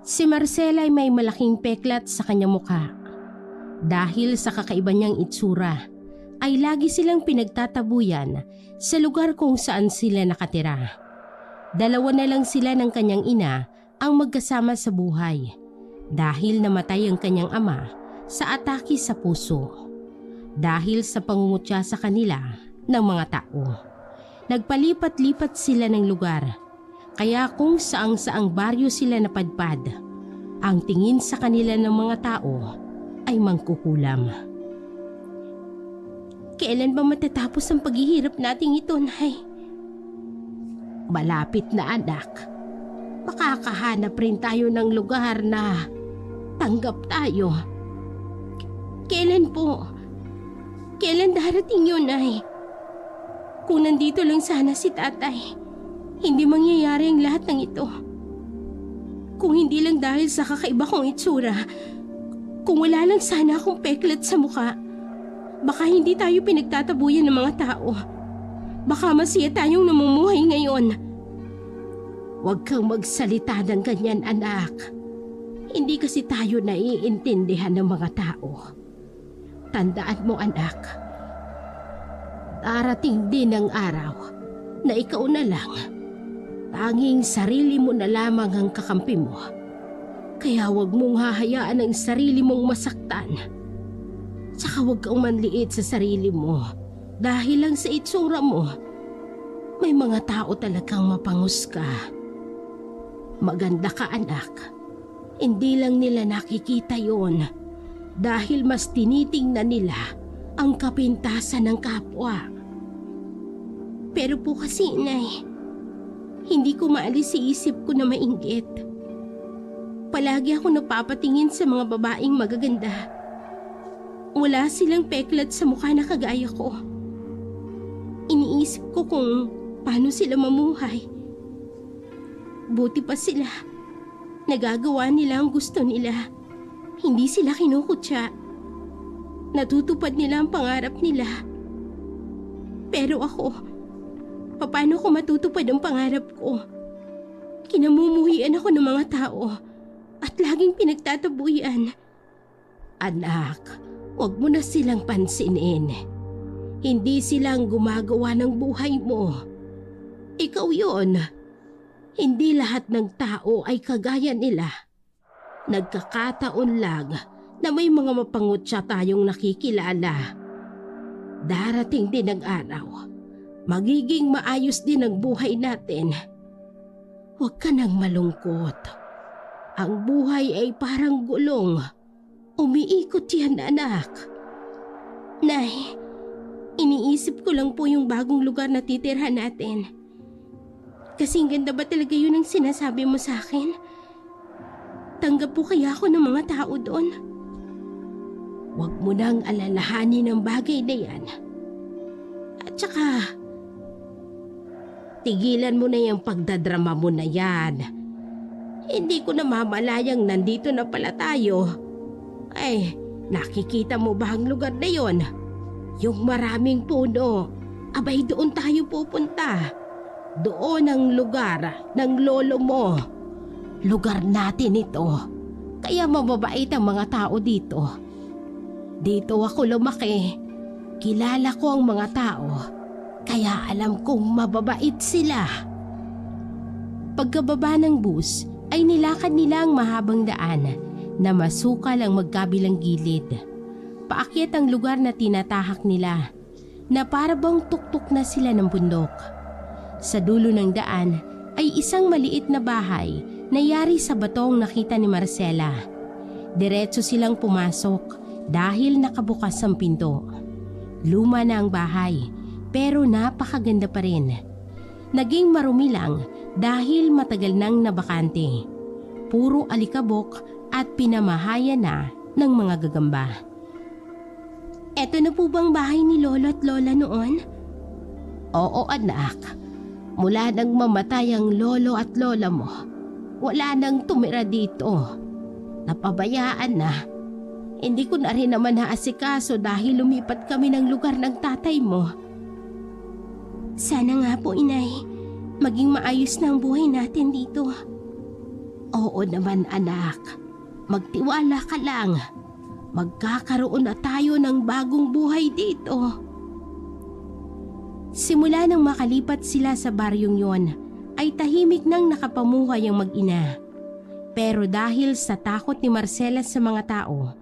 Si Marcela ay may malaking peklat sa kanyang mukha. Dahil sa kakaiba niyang itsura, ay lagi silang pinagtatabuyan sa lugar kung saan sila nakatira. Dalawa na lang sila ng kanyang ina ang magkasama sa buhay dahil namatay ang kanyang ama sa atake sa puso. Dahil sa pangungutya sa kanila ng mga tao, nagpalipat-lipat sila ng lugar. Kaya kung saang-saang baryo sila napadpad, ang tingin sa kanila ng mga tao ay mangkukulam. Kailan ba matatapos ang paghihirap nating ito, Nay? Malapit na, anak. Makakahanap rin tayo ng lugar na tanggap tayo. Kailan po? Kailan darating yun, Nay? Kung nandito lang sana si tatay, hindi mangyayari ang lahat ng ito. Kung hindi lang dahil sa kakaiba kong itsura, kung wala lang sana akong peklat sa mukha, baka hindi tayo pinagtatabuyan ng mga tao. Baka masaya tayong namumuhay ngayon. Huwag kang magsalita ng ganyan, anak. Hindi kasi tayo naiintindihan ng mga tao. Tandaan mo, anak. Darating din ang araw na ikaw na lang. Tanging sarili mo na lamang ang kakampi mo. Kaya huwag mong hahayaan ang sarili mong masaktan. Tsaka huwag kang manliit sa sarili mo. Dahil lang sa itsura mo, may mga tao talagang mapanghusga. Maganda ka, anak. Hindi lang nila nakikita yon dahil mas tinitingnan nila ang kapintasan ng kapwa. Pero po kasi, Inay, hindi ko maalis sa isip ko na mainggit. Palagi ako napapatingin sa mga babaeng magaganda. Wala silang peklat sa mukha na kagaya ko. Iniisip ko kung paano sila mamuhay. Buti pa sila. Nagagawa nila ang gusto nila. Hindi sila kinukutya. Natutupad nila ang pangarap nila. Pero ako, paano ko matutupad ang pangarap ko? Kinamumuhian ako ng mga tao at laging pinagtatabuyan. Anak, huwag mo na silang pansinin. Hindi silang gumagawa ng buhay mo. Ikaw yon. Hindi lahat ng tao ay kagaya nila. Nagkakataon lang na may mga mapangutya tayong nakikilala. Darating din ang araw. Magiging maayos din ang buhay natin. Huwag ka nang malungkot. Ang buhay ay parang gulong. Umiikot yan, anak. Nay, iniisip ko lang po yung bagong lugar na titirhan natin. Kasing ganda ba talaga yun ang sinasabi mo sa akin? Tanggap po kaya ako ng mga tao doon? Huwag mo nang alalahanin ang bagay na yan. At saka, tigilan mo na yung pagdadrama mo na yan. Hindi ko namamalayang nandito na pala tayo. Ay, nakikita mo ba ang lugar na yon? Yung maraming puno. Abay, doon tayo pupunta. Doon ang lugar ng lolo mo. Lugar natin ito. Kaya mababait ang mga tao dito. Dito ako lumaki. Kilala ko ang mga tao. Kaya alam kong mababait sila. Pagkababa ng bus ay nilakad nila ang mahabang daan na masukal ang magkabilang gilid. Paakyat ang lugar na tinatahak nila na para bang tuktok na sila ng bundok. Sa dulo ng daan ay isang maliit na bahay na yari sa batong nakita ni Marcela. Diretso silang pumasok dahil nakabukas ang pinto. Luma na ang bahay pero napakaganda pa rin. Naging marumi lang dahil matagal nang nabakante. Puro alikabok at pinamahayan na ng mga gagamba. Eto na po bang bahay ni lolo at lola noon? Oo, anak. Mula nang mamatay ang lolo at lola mo, wala nang tumira dito. Napabayaan na. Hindi ko na rin naman naasikaso dahil lumipat kami ng lugar ng tatay mo. Sana nga po, Inay, maging maayos na ang buhay natin dito. Oo naman anak, magtiwala ka lang. Magkakaroon na tayo ng bagong buhay dito. Simula nang makalipat sila sa baryong yon, ay tahimik nang nakapamuhay ang mag-ina. Pero dahil sa takot ni Marcela sa mga tao,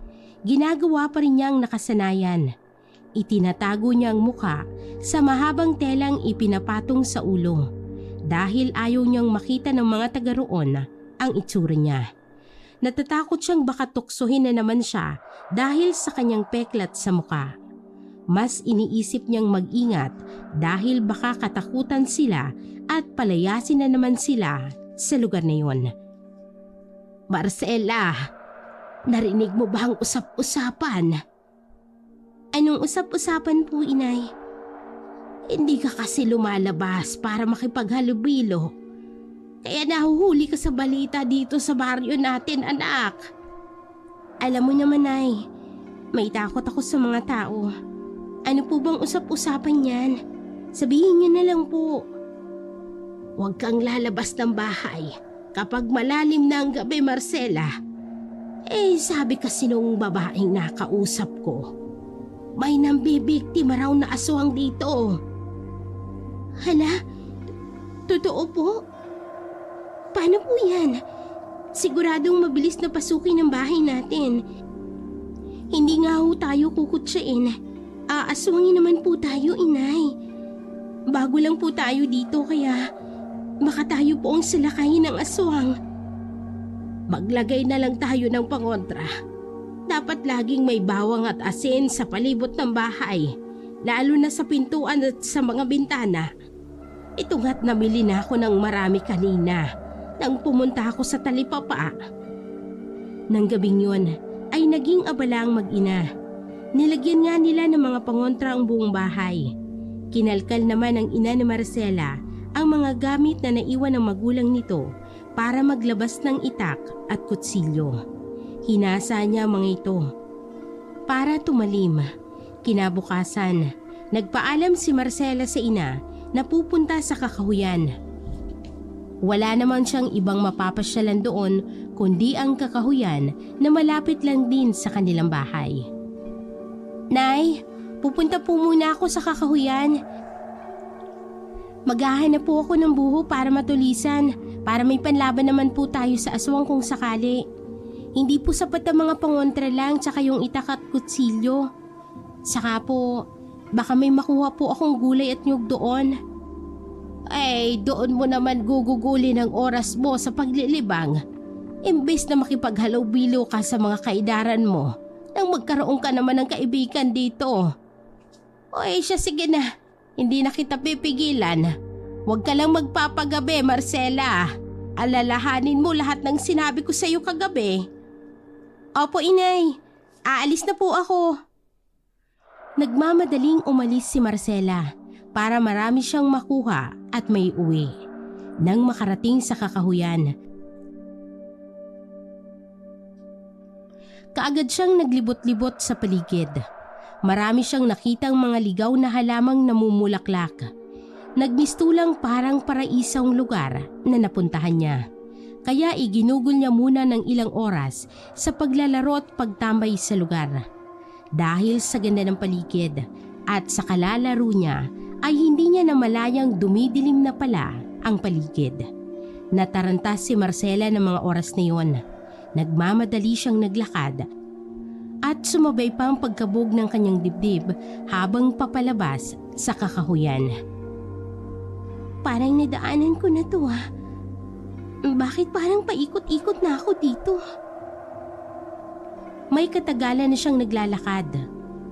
ginagawa pa rin niyang nakasanayan. Itinatago niya ang muka sa mahabang telang ipinapatong sa ulo dahil ayaw niyang makita ng mga taga roon ang itsura niya. Natatakot siyang baka tuksohin na naman siya dahil sa kanyang peklat sa muka. Mas iniisip niyang mag-ingat dahil baka katakutan sila at palayasin na naman sila sa lugar na yon. Marcela, narinig mo ba ang usap-usapan? Anong usap-usapan po, inay? Hindi ka kasi lumalabas para makipaghalubilo. Kaya nahuhuli ka sa balita dito sa baryo natin, anak. Alam mo naman, ay, may takot ako sa mga tao. Ano po bang usap-usapan yan? Sabihin niyo na lang po. Huwag kang lalabas ng bahay kapag malalim na ang gabi, Marcela. Sabi kasi nung babaeng nakausap ko, may nambibiktima raw na aswang dito. Hala, totoo po? Paano po yan? Siguradong mabilis na pasukin ang bahay natin. Hindi nga ho tayo kukutsain. Aaswangin naman po tayo, inay. Bago lang po tayo dito kaya baka tayo po ang salakayin ng aswang. Maglagay na lang tayo ng pangontra. Dapat laging may bawang at asin sa palibot ng bahay, lalo na sa pintuan at sa mga bintana. Ito nga't namili na ako ng marami kanina nang pumunta ako sa talipapa. Nang gabing yun ay naging abala ang mag-ina. Nilagyan nga nila ng mga pangontra ang buong bahay. Kinalkal naman ng ina ni Marcela ang mga gamit na naiwan ng magulang nito para maglabas ng itak at kutsilyo. Hinasa niya mga ito para tumalim. Kinabukasan, nagpaalam si Marcela sa ina na pupunta sa kakahuyan. Wala naman siyang ibang mapapasyalan doon kundi ang kakahuyan na malapit lang din sa kanilang bahay. Nay, pupunta po muna ako sa kakahuyan. Maghahanap po ako ng buho para matulisan, para may panlaban naman po tayo sa aswang kung sakali. Hindi po sapat ang mga pangontra lang tsaka yung itak at kutsilyo. Saka po, baka may makuha po akong gulay at nyug doon. Doon mo naman gugugulin ang oras mo sa paglilibang. Imbes na makipaghalubilo ka sa mga kaidaran mo, nang magkaroon ka naman ng kaibigan dito. Siya sige na, hindi na kita pipigilan. Huwag ka lang magpapagabi, Marcela. Alalahanin mo lahat ng sinabi ko sa iyo kagabi. Opo, inay. Aalis na po ako. Nagmamadaling umalis si Marcela para marami siyang makuha at may uwi. Nang makarating sa kakahuyan, kaagad siyang naglibot-libot sa paligid. Marami siyang nakitang mga ligaw na halamang namumulaklak. Nagmistulang parang paraisang lugar na napuntahan niya. Kaya iginugol niya muna ng ilang oras sa paglalaro at pagtambay sa lugar. Dahil sa ganda ng paligid at sa kalalaro niya ay hindi niya namalayang dumidilim na pala ang paligid. Nataranta si Marcela ng mga oras na iyon. Nagmamadali siyang naglakad at sumabay pa ang pagkabog ng kanyang dibdib habang papalabas sa kakahuyan. Parang nadaanan ko na to . Bakit parang paikot-ikot na ako dito? May katagalan na siyang naglalakad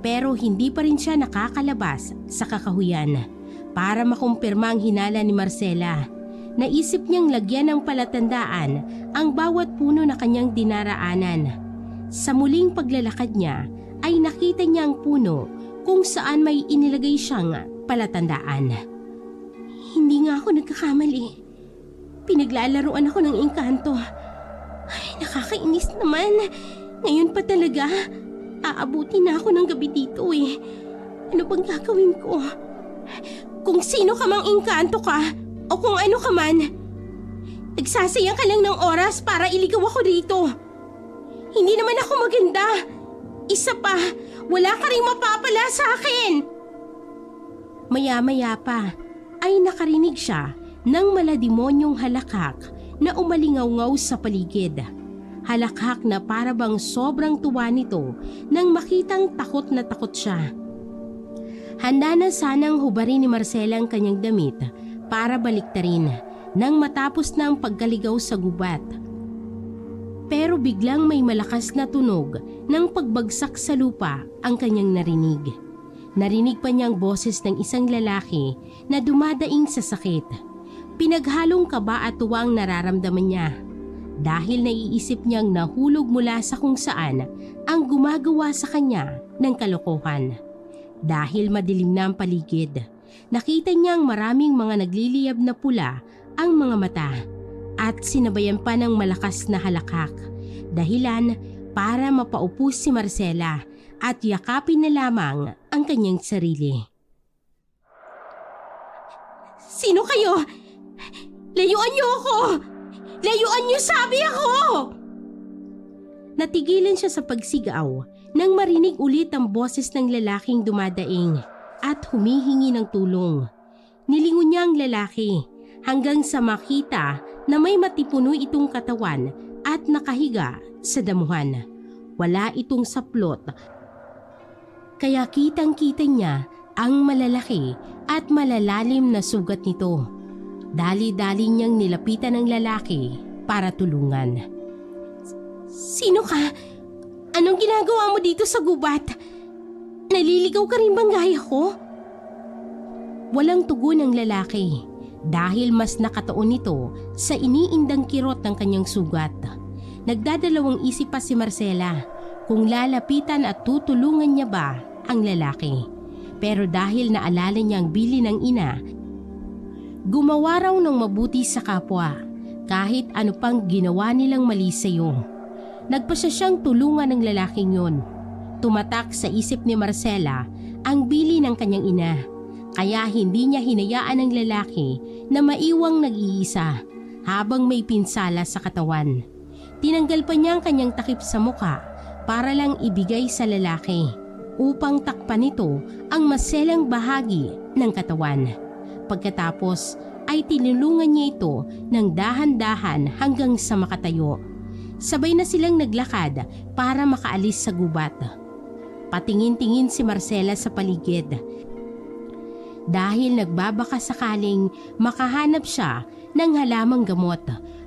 pero hindi pa rin siya nakakalabas sa kakahuyan. Para makumpirma ang hinala ni Marcela, naisip niyang lagyan ng palatandaan ang bawat puno na kanyang dinaraanan. Sa muling paglalakad niya ay nakita niya ang puno kung saan may inilagay siyang palatandaan. Hindi nga ako nagkakamali. Pinaglalaruan ako ng engkanto. Nakakainis naman. Ngayon pa talaga. Aabuti na ako ng gabi dito . Ano bang gagawin ko? Kung sino ka mang engkanto ka o kung ano ka man, Nagsasayang ka lang ng oras para iligaw ako dito. Hindi naman ako maganda. Isa pa, wala ka ring mapapala sa akin. Maya-maya pa ay nakarinig siya ng malademonyong halakhak na umalingaw-ngaw sa paligid. Halakhak na para bang sobrang tuwa nito nang makitang takot na takot siya. Handa na sanang hubarin ni Marcela ang kanyang damit para baliktarin nang matapos na ang pagkaligaw sa gubat. Pero biglang may malakas na tunog ng pagbagsak sa lupa ang kanyang narinig. Narinig pa niyang boses ng isang lalaki na dumadaing sa sakit. Pinaghalong kaba at tuwa ang nararamdaman niya dahil naiisip niyang nahulog mula sa kung saan ang gumagawa sa kanya ng kalokohan. Dahil madilim na ang paligid, nakita niyang maraming mga nagliliyab na pula ang mga mata at sinabayan pa ng malakas na halakhak. Dahilan para mapaupo si Marcela at yakapin na lamang ang kanyang sarili. Sino kayo? Layuan niyo ako! Layuan niyo, sabi ako! Natigilan siya sa pagsigaw nang marinig ulit ang boses ng lalaking dumadaing at humihingi ng tulong. Nilingon niya ang lalaki hanggang sa makita na may matipuno itong katawan at nakahiga sa damuhan. Wala itong saplot, kaya kitang-kita niya ang malalaki at malalalim na sugat nito. Dali-dali niyang nilapitan ng lalaki para tulungan. Sino ka? Anong ginagawa mo dito sa gubat? Naliligaw ka rin bang gaya ko? Walang tugon ng lalaki dahil mas nakataon nito sa iniindang kirot ng kanyang sugat. Nagdadalawang isip pa si Marcela kung lalapitan at tutulungan niya ba ang lalaki. Pero dahil naalala niya ang bili ng ina, gumawa raw ng mabuti sa kapwa kahit ano pang ginawa nilang mali sa iyo. Nagpasya siyang tulungan ng lalaking yon. Tumatak sa isip ni Marcela ang bili ng kanyang ina, kaya hindi niya hinayaan ang lalaki na maiwang nag-iisa habang may pinsala sa katawan. Tinanggal pa niya ang kanyang takip sa muka para lang ibigay sa lalaki upang takpan nito ang maselang bahagi ng katawan. Pagkatapos ay tinulungan niya ito ng dahan-dahan hanggang sa makatayo. Sabay na silang naglakad para makaalis sa gubat. Patingin-tingin si Marcela sa paligid dahil nagbabaka sakaling makahanap siya ng halamang gamot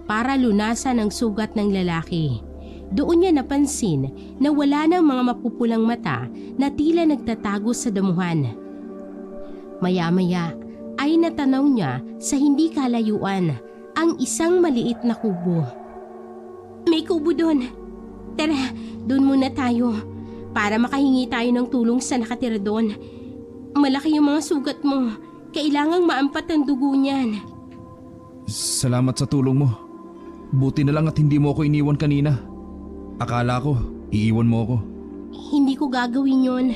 para lunasan ang sugat ng lalaki. Doon niya napansin na wala ng mga mapupulang mata na tila nagtatago sa damuhan. Maya-maya ay natanaw niya sa hindi kalayuan ang isang maliit na kubo. May kubo doon. Tara, doon muna tayo para makahingi tayo ng tulong sa nakatira doon. Malaki yung mga sugat mo. Kailangang maampat ang dugo niyan. Salamat sa tulong mo. Buti na lang at hindi mo ako iniwan kanina. Akala ko, iiwan mo ako. Hindi ko gagawin yon.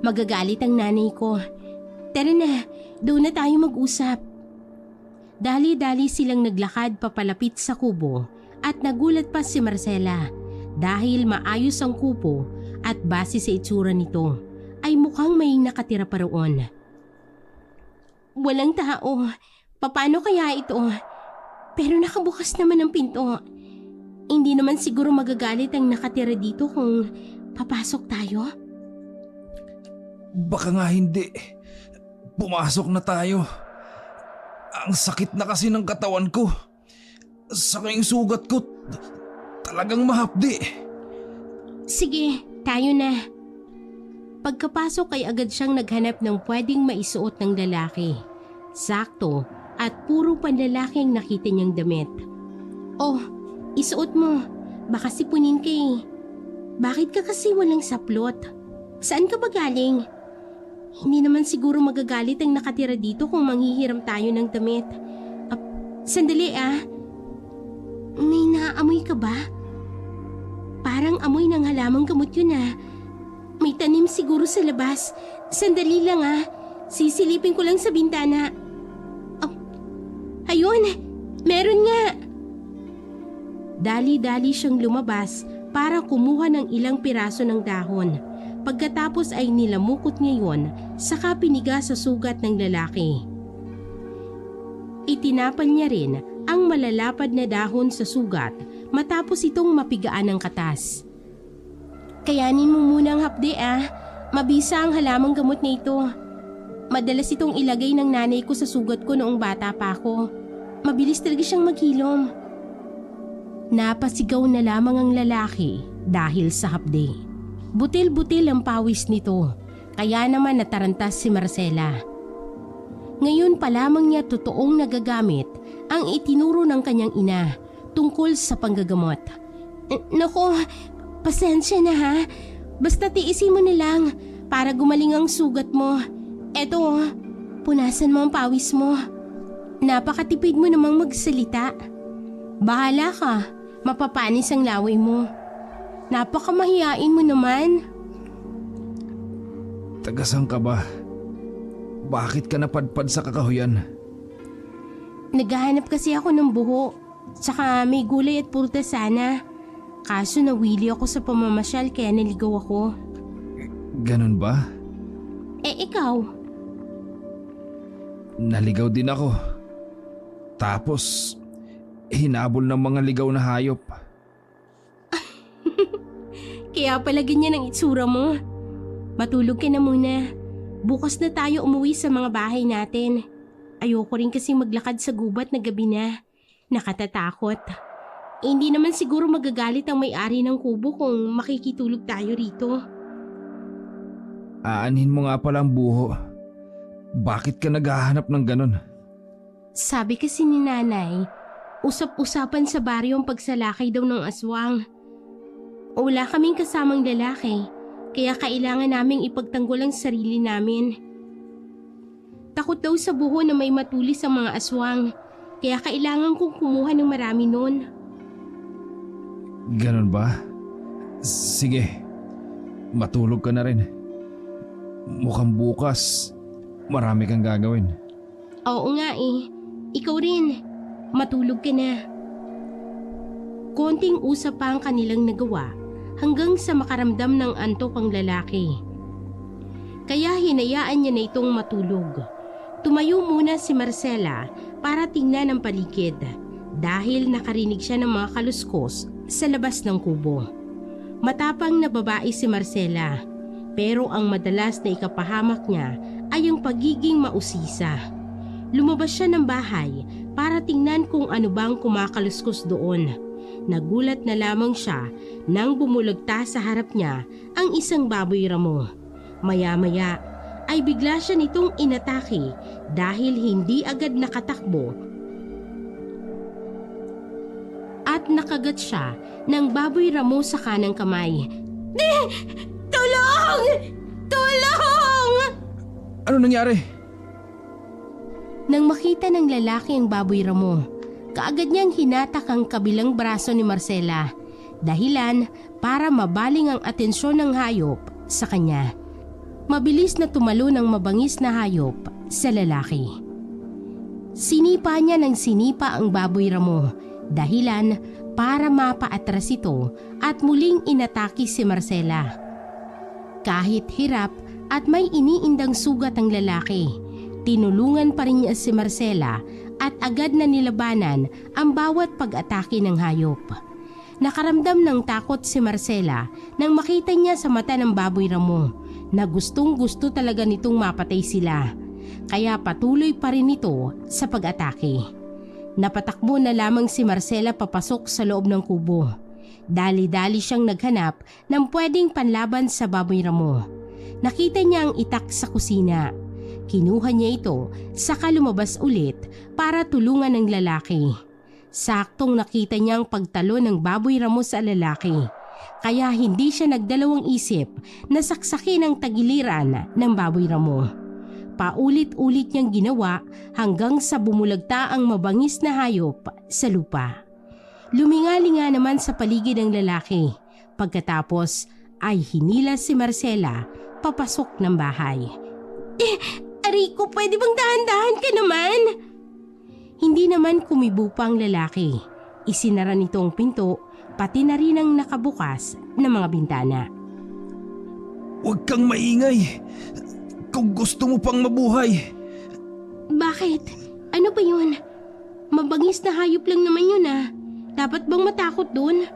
Magagalit ang nanay ko. Tara na, doon na tayo mag-usap. Dali-dali silang naglakad papalapit sa kubo at nagulat pa si Marcela dahil maayos ang kubo at base sa itsura nito ay mukhang may nakatira pa roon. Walang tao. Paano kaya ito? Pero nakabukas naman ang pinto. Hindi naman siguro magagalit ang nakatira dito kung papasok tayo? Baka nga hindi. Pumasok na tayo. Ang sakit na kasi ng katawan ko. Saka yung sugat ko talagang mahapdi. Sige, tayo na. Pagkapasok ay agad siyang naghanap ng pwedeng maisuot ng lalaki. Sakto at puro panlalaki ang nakita niyang damit. Oh, isuot mo. Baka sipunin ka eh. Bakit ka kasi walang saplot? Saan ka ba galing? Hindi naman siguro magagalit ang nakatira dito kung manghihiram tayo ng damit. Sandali ah. May naaamoy ka ba? Parang amoy ng halamang gamot yun ah. May tanim siguro sa labas. Sandali lang ah. Sisilipin ko lang sa bintana. Ayun, meron nga. Dali-dali siyang lumabas para kumuha ng ilang piraso ng dahon. Pagkatapos ay nilamukot niya yon saka piniga sa sugat ng lalaki. Itinapal niya rin ang malalapad na dahon sa sugat matapos itong mapigaan ng katas. Kayanin mo muna ang hapde Mabisa ang halamang gamot na ito. Madalas itong ilagay ng nanay ko sa sugat ko noong bata pa ako. Mabilis talaga siyang maghilom. Napasigaw na lamang ang lalaki dahil sa hapde. Butil-butil ang pawis nito, kaya naman natarantas si Marcela. Ngayon pa lamang niya totoong nagagamit ang itinuro ng kanyang ina tungkol sa panggagamot. Naku, pasensya na Basta tiisin mo na lang para gumaling ang sugat mo. Eto, punasan mo ang pawis mo. Napakatipid mo namang magsalita. Bahala ka, mapapanis ang laway mo. Napakamahiyain mo naman. Tagasang ka ba? Bakit ka napadpad sa kakahuyan? Naghahanap kasi ako ng buho. Tsaka may gulay at prutas sana. Kaso nawili ako sa pamamasyal kaya naligaw ako. Ganun ba? Ikaw? Naligaw din ako. Tapos, hinabol ng mga ligaw na hayop. Kaya pala ganyan ang itsura mo. Matulog ka na muna. Bukas na tayo umuwi sa mga bahay natin. Ayoko rin kasi maglakad sa gubat na gabi na. Nakatatakot. Hindi naman siguro magagalit ang may-ari ng kubo kung makikitulog tayo rito. Aanhin mo nga pala ang buho. Bakit ka naghahanap ng ganun? Sabi kasi ni nanay, usap-usapan sa baryo ang pagsalakay daw ng aswang. Wala kaming kasamang lalaki, kaya kailangan naming ipagtanggol ang sarili namin. Takot daw sa buho na may matulis ang mga aswang, kaya kailangan kong kumuha ng marami nun. Ganun ba? Sige, matulog ka na rin. Mukhang bukas, marami kang gagawin. Oo nga ikaw rin, matulog ka na. Konting usap pa ang kanilang nagawa hanggang sa makaramdam ng antok ang lalaki. Kaya hinayaan niya na itong matulog. Tumayo muna si Marcela para tingnan ang paligid dahil nakarinig siya ng mga kaluskos sa labas ng kubo. Matapang na babae si Marcela, pero ang madalas na ikapahamak niya ay ang pagiging mausisa. Lumabas siya ng bahay para tingnan kung ano bang kumakaluskos doon. Nagulat na lamang siya nang bumulagta sa harap niya ang isang baboy ramo. Maya-maya ay bigla siya nitong inatake dahil hindi agad nakatakbo at nakagat siya ng baboy ramo sa kanang kamay. Tulong! Tulong! Ano nangyari? Nang makita ng lalaki ang baboy ramo, kaagad niyang hinatak ang kabilang braso ni Marcela, dahilan para mabaling ang atensyon ng hayop sa kanya. Mabilis na tumalo ng mabangis na hayop sa lalaki. Sinipa niya ng sinipa ang baboy ramo, dahilan para mapaatras ito at muling inatake si Marcela. Kahit hirap at may iniindang sugat ang lalaki, tinulungan pa rin niya si Marcela at agad na nilabanan ang bawat pag-atake ng hayop. Nakaramdam ng takot si Marcela nang makita niya sa mata ng baboy ramo na gustong-gusto talaga nitong mapatay sila. Kaya patuloy pa rin ito sa pag-atake. Napatakbo na lamang si Marcela papasok sa loob ng kubo. Dali-dali siyang naghanap ng pwedeng panlaban sa baboy ramo. Nakita niya ang itak sa kusina. Kinuha niya ito saka lumabas ulit para tulungan ng lalaki. Saktong nakita niya ang pagtalo ng baboy ramo sa lalaki. Kaya hindi siya nagdalawang isip na saksakin ang tagiliran ng baboy ramo. Paulit-ulit niyang ginawa hanggang sa bumulagta ang mabangis na hayop sa lupa. Lumingalinga naman sa paligid ang lalaki. Pagkatapos ay hinila si Marcela papasok ng bahay. Ariko, pwede bang dahan-dahan ka naman? Hindi naman kumibo pa ang lalaki. Isinara nito ang pinto, pati na rin ang nakabukas na mga bintana. Huwag kang maingay. Kung gusto mo pang mabuhay. Bakit? Ano ba yun? Mabangis na hayop lang naman yun ah. Dapat bang matakot dun?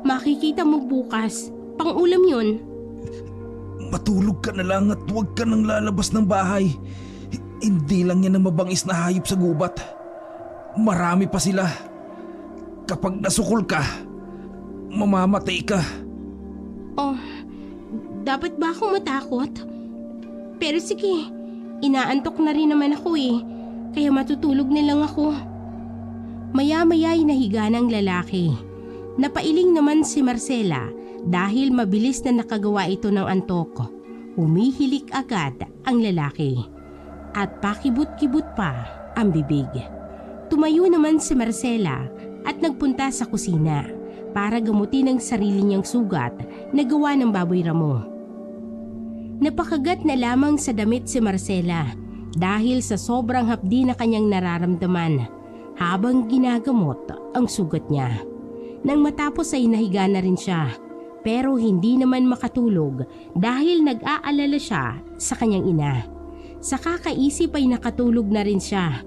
Makikita mo bukas. Pang-ulam yun. Matulog ka na lang at huwag ka nang lalabas ng bahay. Hindi lang yan ang mabangis na hayop sa gubat. Marami pa sila. Kapag nasukol ka, mamamatay ka. Oh, dapat ba akong matakot? Pero sige, inaantok na rin naman ako eh. Kaya matutulog na lang ako. Maya-maya ay nahiga ng lalaki. Napailing naman si Marcela dahil mabilis na nakagawa ito ng antok. Humihilik agad ang lalaki at pakibot-kibot pa ang bibig. Tumayo naman si Marcela at nagpunta sa kusina para gamutin ang sarili niyang sugat na gawa ng baboy ramo. Napakagat na lamang sa damit si Marcela dahil sa sobrang hapdi na kanyang nararamdaman habang ginagamot ang sugat niya. Nang matapos ay nahiga na rin siya pero hindi naman makatulog dahil nag-aalala siya sa kanyang ina. Sa kakaisip ay nakatulog na rin siya.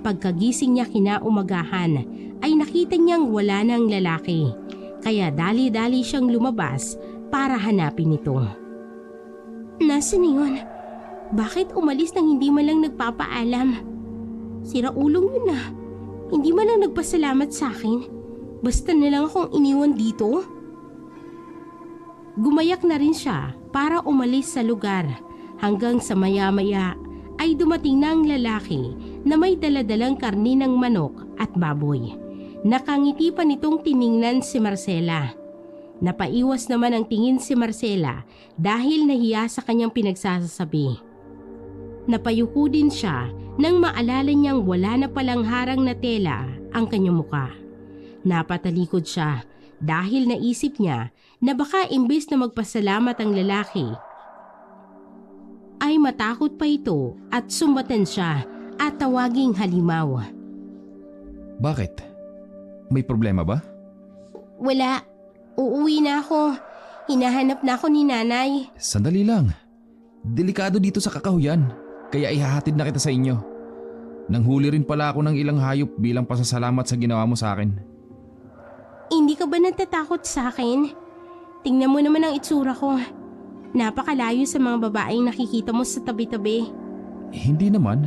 Pagkagising niya kinaumagahan ay nakita niyang wala na ang lalaki. Kaya dali-dali siyang lumabas para hanapin ito. Nasaan yun? Bakit umalis nang hindi man lang nagpapaalam? Siraulong yun ah. Hindi man lang nagpasalamat sa akin. Basta na lang akong iniwan dito. Gumayak na rin siya para umalis sa lugar. Hanggang sa maya-maya ay dumating na ang lalaki na may daladalang karni ng manok at baboy. Nakangiti pa nitong tiningnan si Marcela. Napaiwas naman ang tingin si Marcela dahil nahiya sa kanyang pinagsasabi. Napayuko din siya nang maalala niyang wala na palang harang na tela ang kanyang muka. Napatalikod siya dahil naisip niya na baka imbes na magpasalamat ang lalaki ay matakot pa ito at sumbatan siya at tawaging halimaw. Bakit? May problema ba? Wala. Uuwi na ako. Hinahanap na ako ni nanay. Sandali lang. Delikado dito sa kakahuyan, kaya ihahatid na kita sa inyo. Nanghuli rin pala ako ng ilang hayop bilang pasasalamat sa ginawa mo sa akin. Hindi ka ba natatakot sa akin? Tingnan mo naman ang itsura ko. Napakalayo sa mga babaeng nakikita mo sa tabi-tabi. Hindi naman.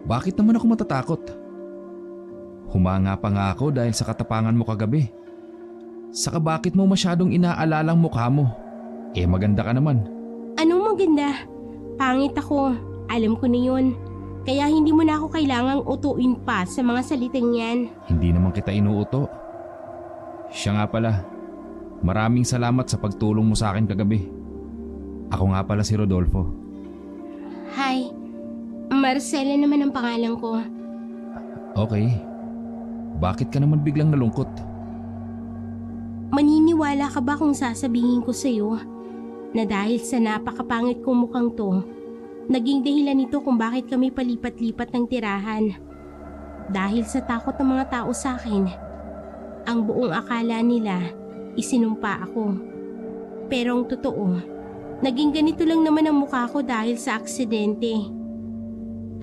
Bakit naman ako matatakot? Humanga pa nga ako dahil sa katapangan mo kagabi. Saka bakit mo masyadong inaalalang mukha mo? Maganda ka naman. Anong maganda? Pangit ako. Alam ko na yun. Kaya hindi mo na ako kailangang utuin pa sa mga salitang yan. Hindi naman kita inuuto. Siya nga pala. Maraming salamat sa pagtulong mo sa akin kagabi. Ako nga pala si Rodolfo. Hi. Marcela naman ang pangalan ko. Okay. Bakit ka naman biglang nalungkot? Maniniwala ka ba kung sasabihin ko sa'yo na dahil sa napakapangit kong mukhang to, naging dahilan nito kung bakit kami palipat-lipat ng tirahan. Dahil sa takot ng mga tao sa akin, ang buong akala nila isinumpa ako. Pero ang totoo, naging ganito lang naman ang mukha ko dahil sa aksidente.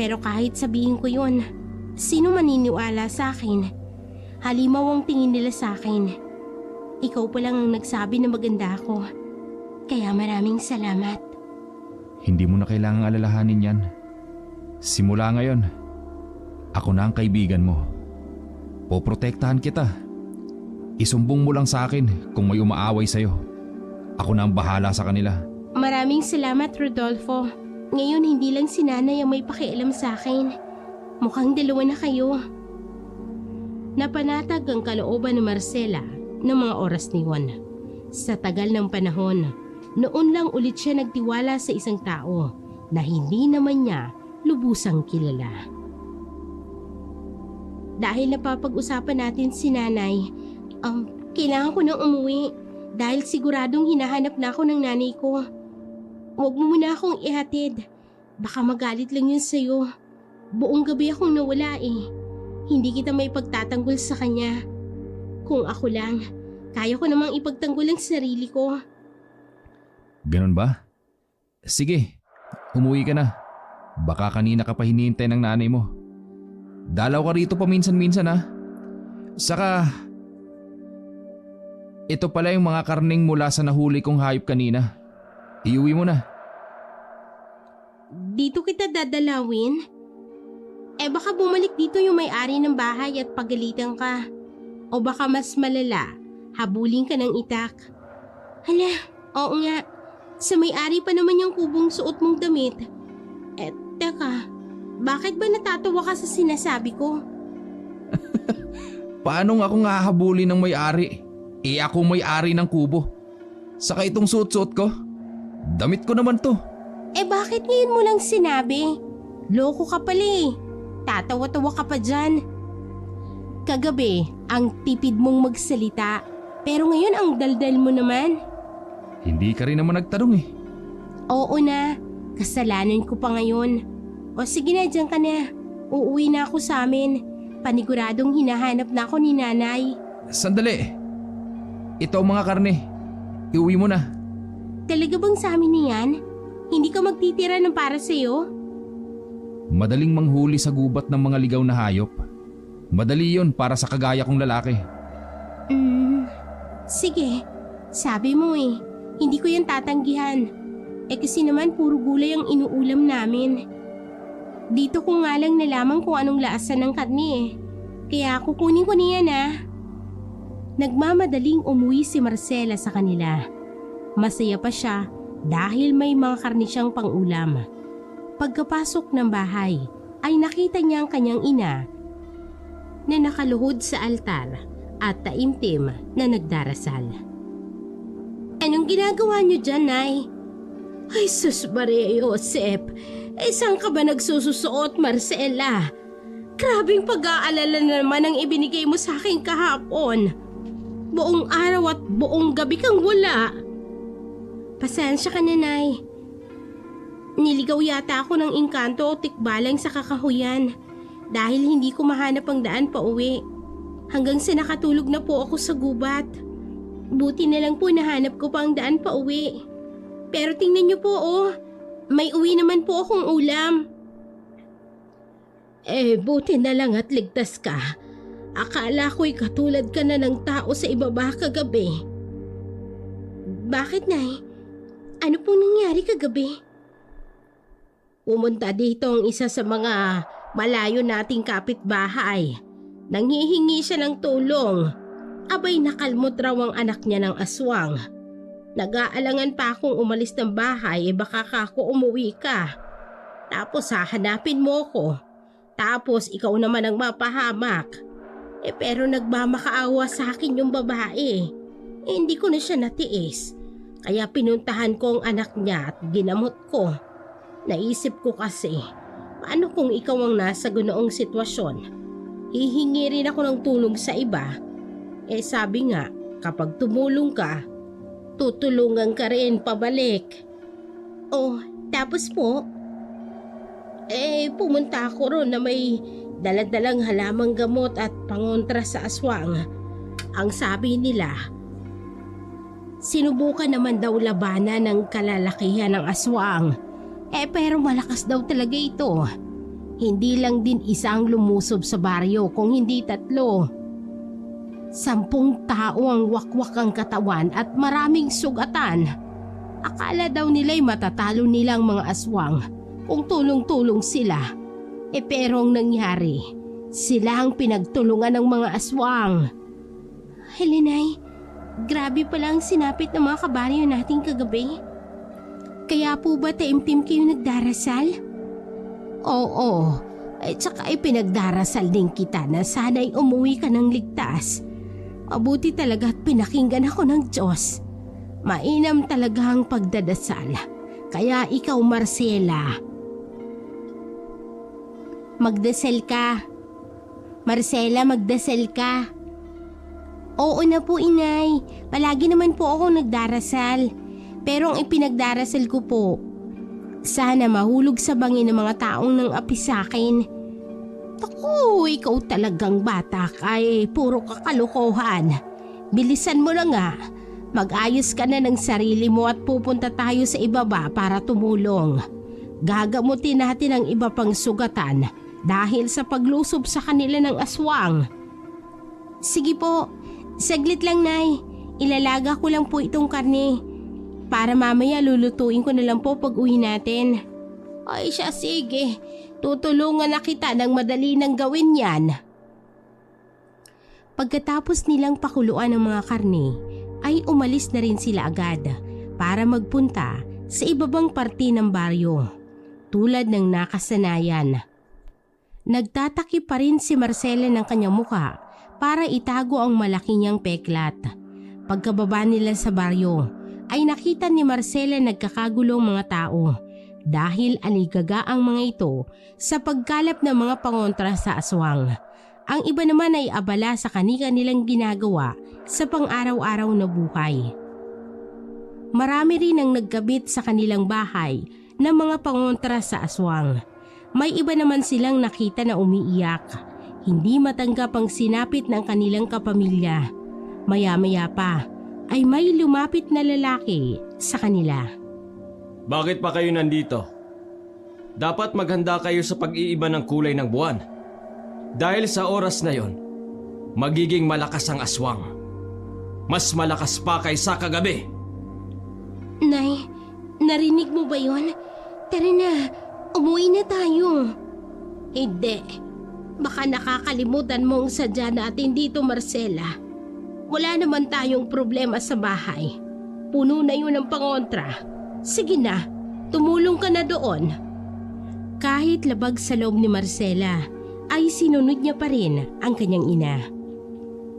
Pero kahit sabihin ko yun, sino maniniwala sa akin? Halimaw ang tingin nila sa akin. Ikaw pa lang ang nagsabi na maganda ako. Kaya maraming salamat. Hindi mo na kailangang alalahanin yan. Simula ngayon, ako na ang kaibigan mo. Poprotektahan kita. Isumbong mo lang sa akin kung may umaaway sa'yo. Ako na ang bahala sa kanila. Maraming salamat, Rodolfo. Ngayon hindi lang si nanay ang may pakialam sa akin. Mukhang dalawa na kayo. Napanatag ang kalooban ni Marcela ng mga oras ni Juan. Sa tagal ng panahon, noon lang ulit siya nagtiwala sa isang tao na hindi naman niya lubusang kilala. Dahil napapag-usapan natin si nanay, kailangan ko nang umuwi dahil siguradong hinahanap na ako ng nanay ko. Huwag mo muna akong ihatid. Baka magalit lang yun sa'yo. Buong gabi akong nawala eh. Hindi kita may pagtatanggol sa kanya. Kung ako lang, kaya ko namang ipagtanggol ang sarili ko. Ganun ba? Sige, umuwi ka na. Baka kanina ka pa hinihintay ng nanay mo. Dalaw ka rito paminsan-minsan ha. Saka, ito pala yung mga karning mula sa nahuli kong hayop kanina. Iuwi mo na. Dito kita dadalawin? Baka bumalik dito yung may-ari ng bahay at pagalitan ka. O baka mas malala, habulin ka ng itak. Hala, oo nga. Sa may-ari pa naman yung kubong suot mong damit. Teka, bakit ba natatawa ka sa sinasabi ko? Paano nga akong hahabulin ng may-ari? Ako may-ari ng kubo. Saka itong suot-suot ko. Damit ko naman to. Bakit ngayon mo lang sinabi? Loko ka pala eh. Tatawa-tawa ka pa dyan. Kagabi, ang tipid mong magsalita. Pero ngayon ang daldal mo naman. Hindi ka rin naman nagtanong eh. Oo na, kasalanan ko pa ngayon. O sige na, dyan ka na. Uuwi na ako sa amin. Paniguradong hinahanap na ako ni nanay. Sandali. Ito ang mga karne. Iuwi mo na. Talaga bang sa amin niyan? Hindi ka magtitira ng para sa'yo? Madaling manghuli sa gubat ng mga ligaw na hayop. Madali yon para sa kagaya kong lalaki. Sige, sabi mo eh. Hindi ko yan tatanggihan. Kasi naman puro gulay ang inuulam namin. Dito ko nga lang nalaman kung anong laasan ng karne eh. Kaya kukunin ko niyan ah. Nagmamadaling umuwi si Marcela sa kanila. Masaya pa siya dahil may mga karne siyang pang-ulam. Pagkapasok ng bahay ay nakita niya ang kanyang ina na nakaluhod sa altar at taimtim na nagdarasal. Anong ginagawa niyo dyan, Nay? Ay, sus Maria Josep, saan ka ba nagsususuot, Marcela? Grabing pag-aalala naman ang ibinigay mo sa akin kahapon. Buong araw at buong gabi kang wala. Pasensya ka na, Nay. Niligaw yata ako ng engkanto o tikbalang sa kakahuyan dahil hindi ko mahanap ang daan pa uwi. Hanggang sa nakatulog na po ako sa gubat. Buti na lang po nahanap ko pa ang daan pa uwi. Pero tingnan niyo po may uwi naman po akong ulam. Buti na lang at ligtas ka. Akala ko'y katulad ka na ng tao sa ibaba kagabi. Bakit, Nay? Ano pong nangyari kagabi? Pumunta dito ang isa sa mga malayo nating kapitbahay. Nanghihingi siya ng tulong. Abay nakalmot raw ang anak niya ng aswang. Nag-aalangan pa akong umalis ng bahay baka ako umuwi ka. Tapos hahanapin mo ko. Tapos ikaw naman ang mapahamak. Pero nagmamakaawa sa akin yung babae. Hindi ko na siya natiis. Kaya pinuntahan ko ang anak niya at ginamot ko. Naisip ko kasi, paano kung ikaw ang nasa ganoong sitwasyon? Hihingi rin ako ng tulong sa iba. Sabi nga, kapag tumulong ka, tutulungan ka rin pabalik. Tapos po? Pumunta ako ron na may daladalang halamang gamot at pangontra sa aswang. Ang sabi nila, sinubukan naman daw labanan ng kalalakihan ng aswang. Pero malakas daw talaga ito. Hindi lang din isang lumusob sa baryo kung hindi 3. 10 tao ang wakwak ang katawan at maraming sugatan. Akala daw nila'y matatalo nilang mga aswang kung tulong-tulong sila. Pero ang nangyari, sila ang pinagtulungan ng mga aswang. Helenay, grabe pala ang sinapit ng mga kabaryo natin kagabi. Kaya po ba taimtim kayo nagdarasal? Oo, tsaka pinagdarasal din kita na sana'y umuwi ka ng ligtas. Mabuti talaga at pinakinggan ako ng Diyos. Mainam talaga ang pagdadasal. Kaya ikaw, Marcela, magdasal ka. Marcela, magdasal ka. Oo na po, Inay. Palagi naman po ako nagdarasal. Pero ang ipinagdarasal ko po, sana mahulog sa bangin ng mga taong nang api sa akin. Naku, ikaw talagang bata ka puro kakalukuhan. Bilisan mo na nga. Mag-ayos ka na ng sarili mo at pupunta tayo sa ibaba para tumulong. Gagamutin natin ang iba pang sugatan dahil sa paglusob sa kanila ng aswang. Sige po, saglit lang Nay. Ilalaga ko lang po itong karne. Para mamaya lulutuin ko na lang po pag uwi natin. Ay siya, sige. Tutulungan na kita ng madali nang gawin yan. Pagkatapos nilang pakuluan ang mga karne, ay umalis na rin sila agad para magpunta sa ibabang parte ng baryo. Tulad ng nakasanayan. Nagtatakip pa rin si Marcela ng kanyang muka para itago ang malaki niyang peklat. Pagkababa nila sa baryo, ay nakita ni Marcela nagkakagulong mga tao dahil aligaga ang mga ito sa pagkalap ng mga pangontra sa aswang. Ang iba naman ay abala sa kani-kanilang ginagawa sa pang-araw-araw na buhay. Marami rin ang nagkabit sa kanilang bahay ng mga pangontra sa aswang. May iba naman silang nakita na umiiyak. Hindi matanggap ang sinapit ng kanilang kapamilya. Maya-maya pa ay may lumapit na lalaki sa kanila. Bakit pa kayo nandito? Dapat maghanda kayo sa pag-iiba ng kulay ng buwan. Dahil sa oras na yon, magiging malakas ang aswang. Mas malakas pa kaysa kagabi. Nay, narinig mo ba yon? Tara na, umuwi na tayo. Hindi. Baka nakakalimutan mong sadya natin dito, Marcela. Wala naman tayong problema sa bahay. Puno na yun ang pangontra. Sige na, tumulong ka na doon. Kahit labag sa loob ni Marcela, ay sinunod niya pa rin ang kanyang ina.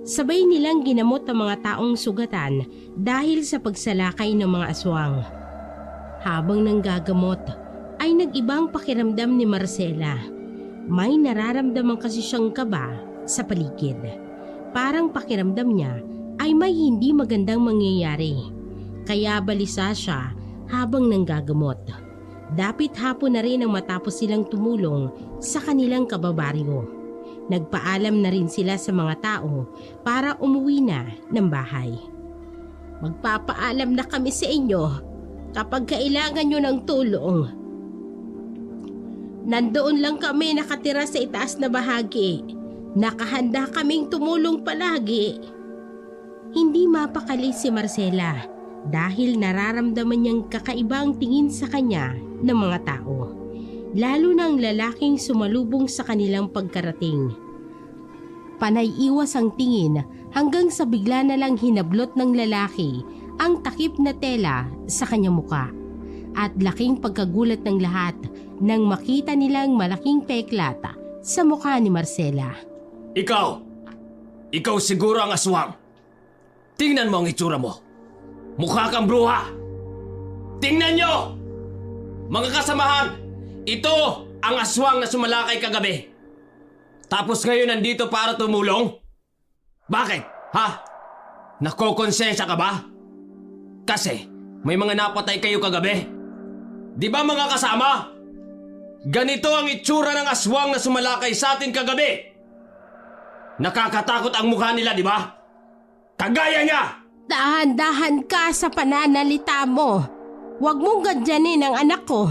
Sabay nilang ginamot ang mga taong sugatan dahil sa pagsalakay ng mga aswang. Habang nanggagamot, ay nag-ibang pakiramdam ni Marcela. May nararamdaman kasi siyang kaba sa paligid. Parang pakiramdam niya ay may hindi magandang mangyayari. Kaya balisa siya habang nanggagamot. Dapit hapon na rin ang matapos silang tumulong sa kanilang kababaryo. Nagpaalam na rin sila sa mga tao para umuwi na ng bahay. Magpapaalam na kami sa inyo kapag kailangan nyo ng tulong. Nandoon lang kami nakatira sa itaas na bahagi. Nakahanda kaming tumulong palagi. Hindi mapakali si Marcela dahil nararamdaman niyang kakaibang tingin sa kanya ng mga tao. Lalo na ang lalaking sumalubong sa kanilang pagkarating. Panay iwas ang tingin hanggang sa bigla na lang hinablot ng lalaki ang takip na tela sa kanyang muka. At laking pagkagulat ng lahat nang makita nilang malaking peklat sa mukha ni Marcela. Ikaw siguro ang aswang. Tingnan mo ang itsura mo. Mukha kang bruha. Tingnan nyo! Mga kasamahan, ito ang aswang na sumalakay kagabi. Tapos ngayon nandito para tumulong? Bakit? Ha? Nakokonsensya ka ba? Kasi may mga napatay kayo kagabi. Di ba mga kasama? Ganito ang itsura ng aswang na sumalakay sa atin kagabi. Nakakatakot ang mukha nila, di ba? Kagaya niya! Dahan-dahan ka sa pananalita mo. Huwag mong gadyanin ang anak ko.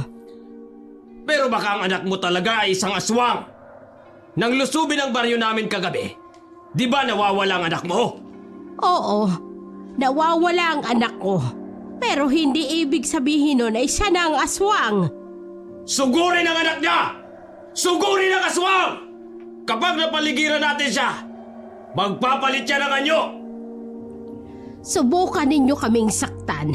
Pero baka ang anak mo talaga ay isang aswang. Nang lusubin ang baryo namin kagabi, di ba nawawala ang anak mo? Oo, nawawala ang anak ko. Pero hindi ibig sabihin nun ay siya na ang aswang. Sugurin ang anak niya! Sugurin ang aswang! Kapag napaligiran natin siya, magpapalit siya ng anyo! Subukan ninyo kaming saktan.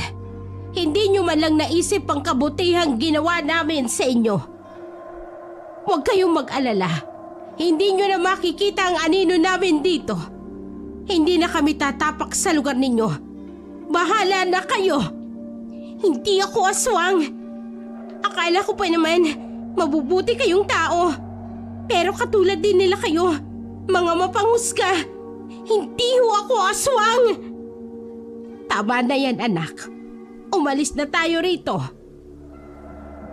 Hindi nyo man lang naisip ang kabutihang ginawa namin sa inyo. Huwag kayong mag-alala. Hindi nyo na makikita ang anino namin dito. Hindi na kami tatapak sa lugar ninyo. Bahala na kayo. Hindi ako aswang. Akala ko pa naman mabubuti kayong tao. Pero katulad din nila kayo, mga mapanghusga. Hindi ho ako aswang. Tama na yan, anak. Umalis na tayo rito.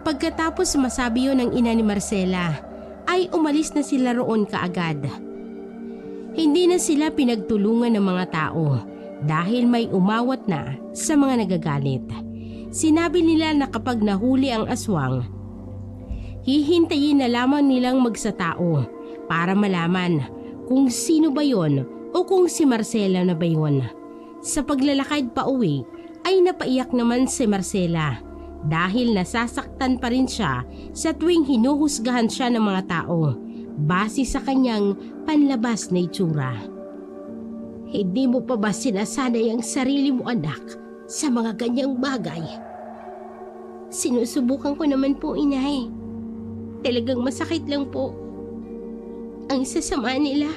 Pagkatapos masabi yun ng ina ni Marcela, ay umalis na sila roon kaagad. Hindi na sila pinagtulungan ng mga tao dahil may umawat na sa mga nagagalit. Sinabi nila na kapag nahuli ang aswang, hihintayin na lamang nilang magsatao para malaman kung sino ba yon o kung si Marcela na ba yon. Sa paglalakad pa uwi ay napaiyak naman si Marcela dahil nasasaktan pa rin siya sa tuwing hinuhusgahan siya ng mga tao base sa kanyang panlabas na itsura. Hindi mo pa ba sinasanay ang sarili mo, anak, sa mga ganyang bagay? Sinusubukan ko naman po, inay. Talagang masakit lang po. Ang sasama nila,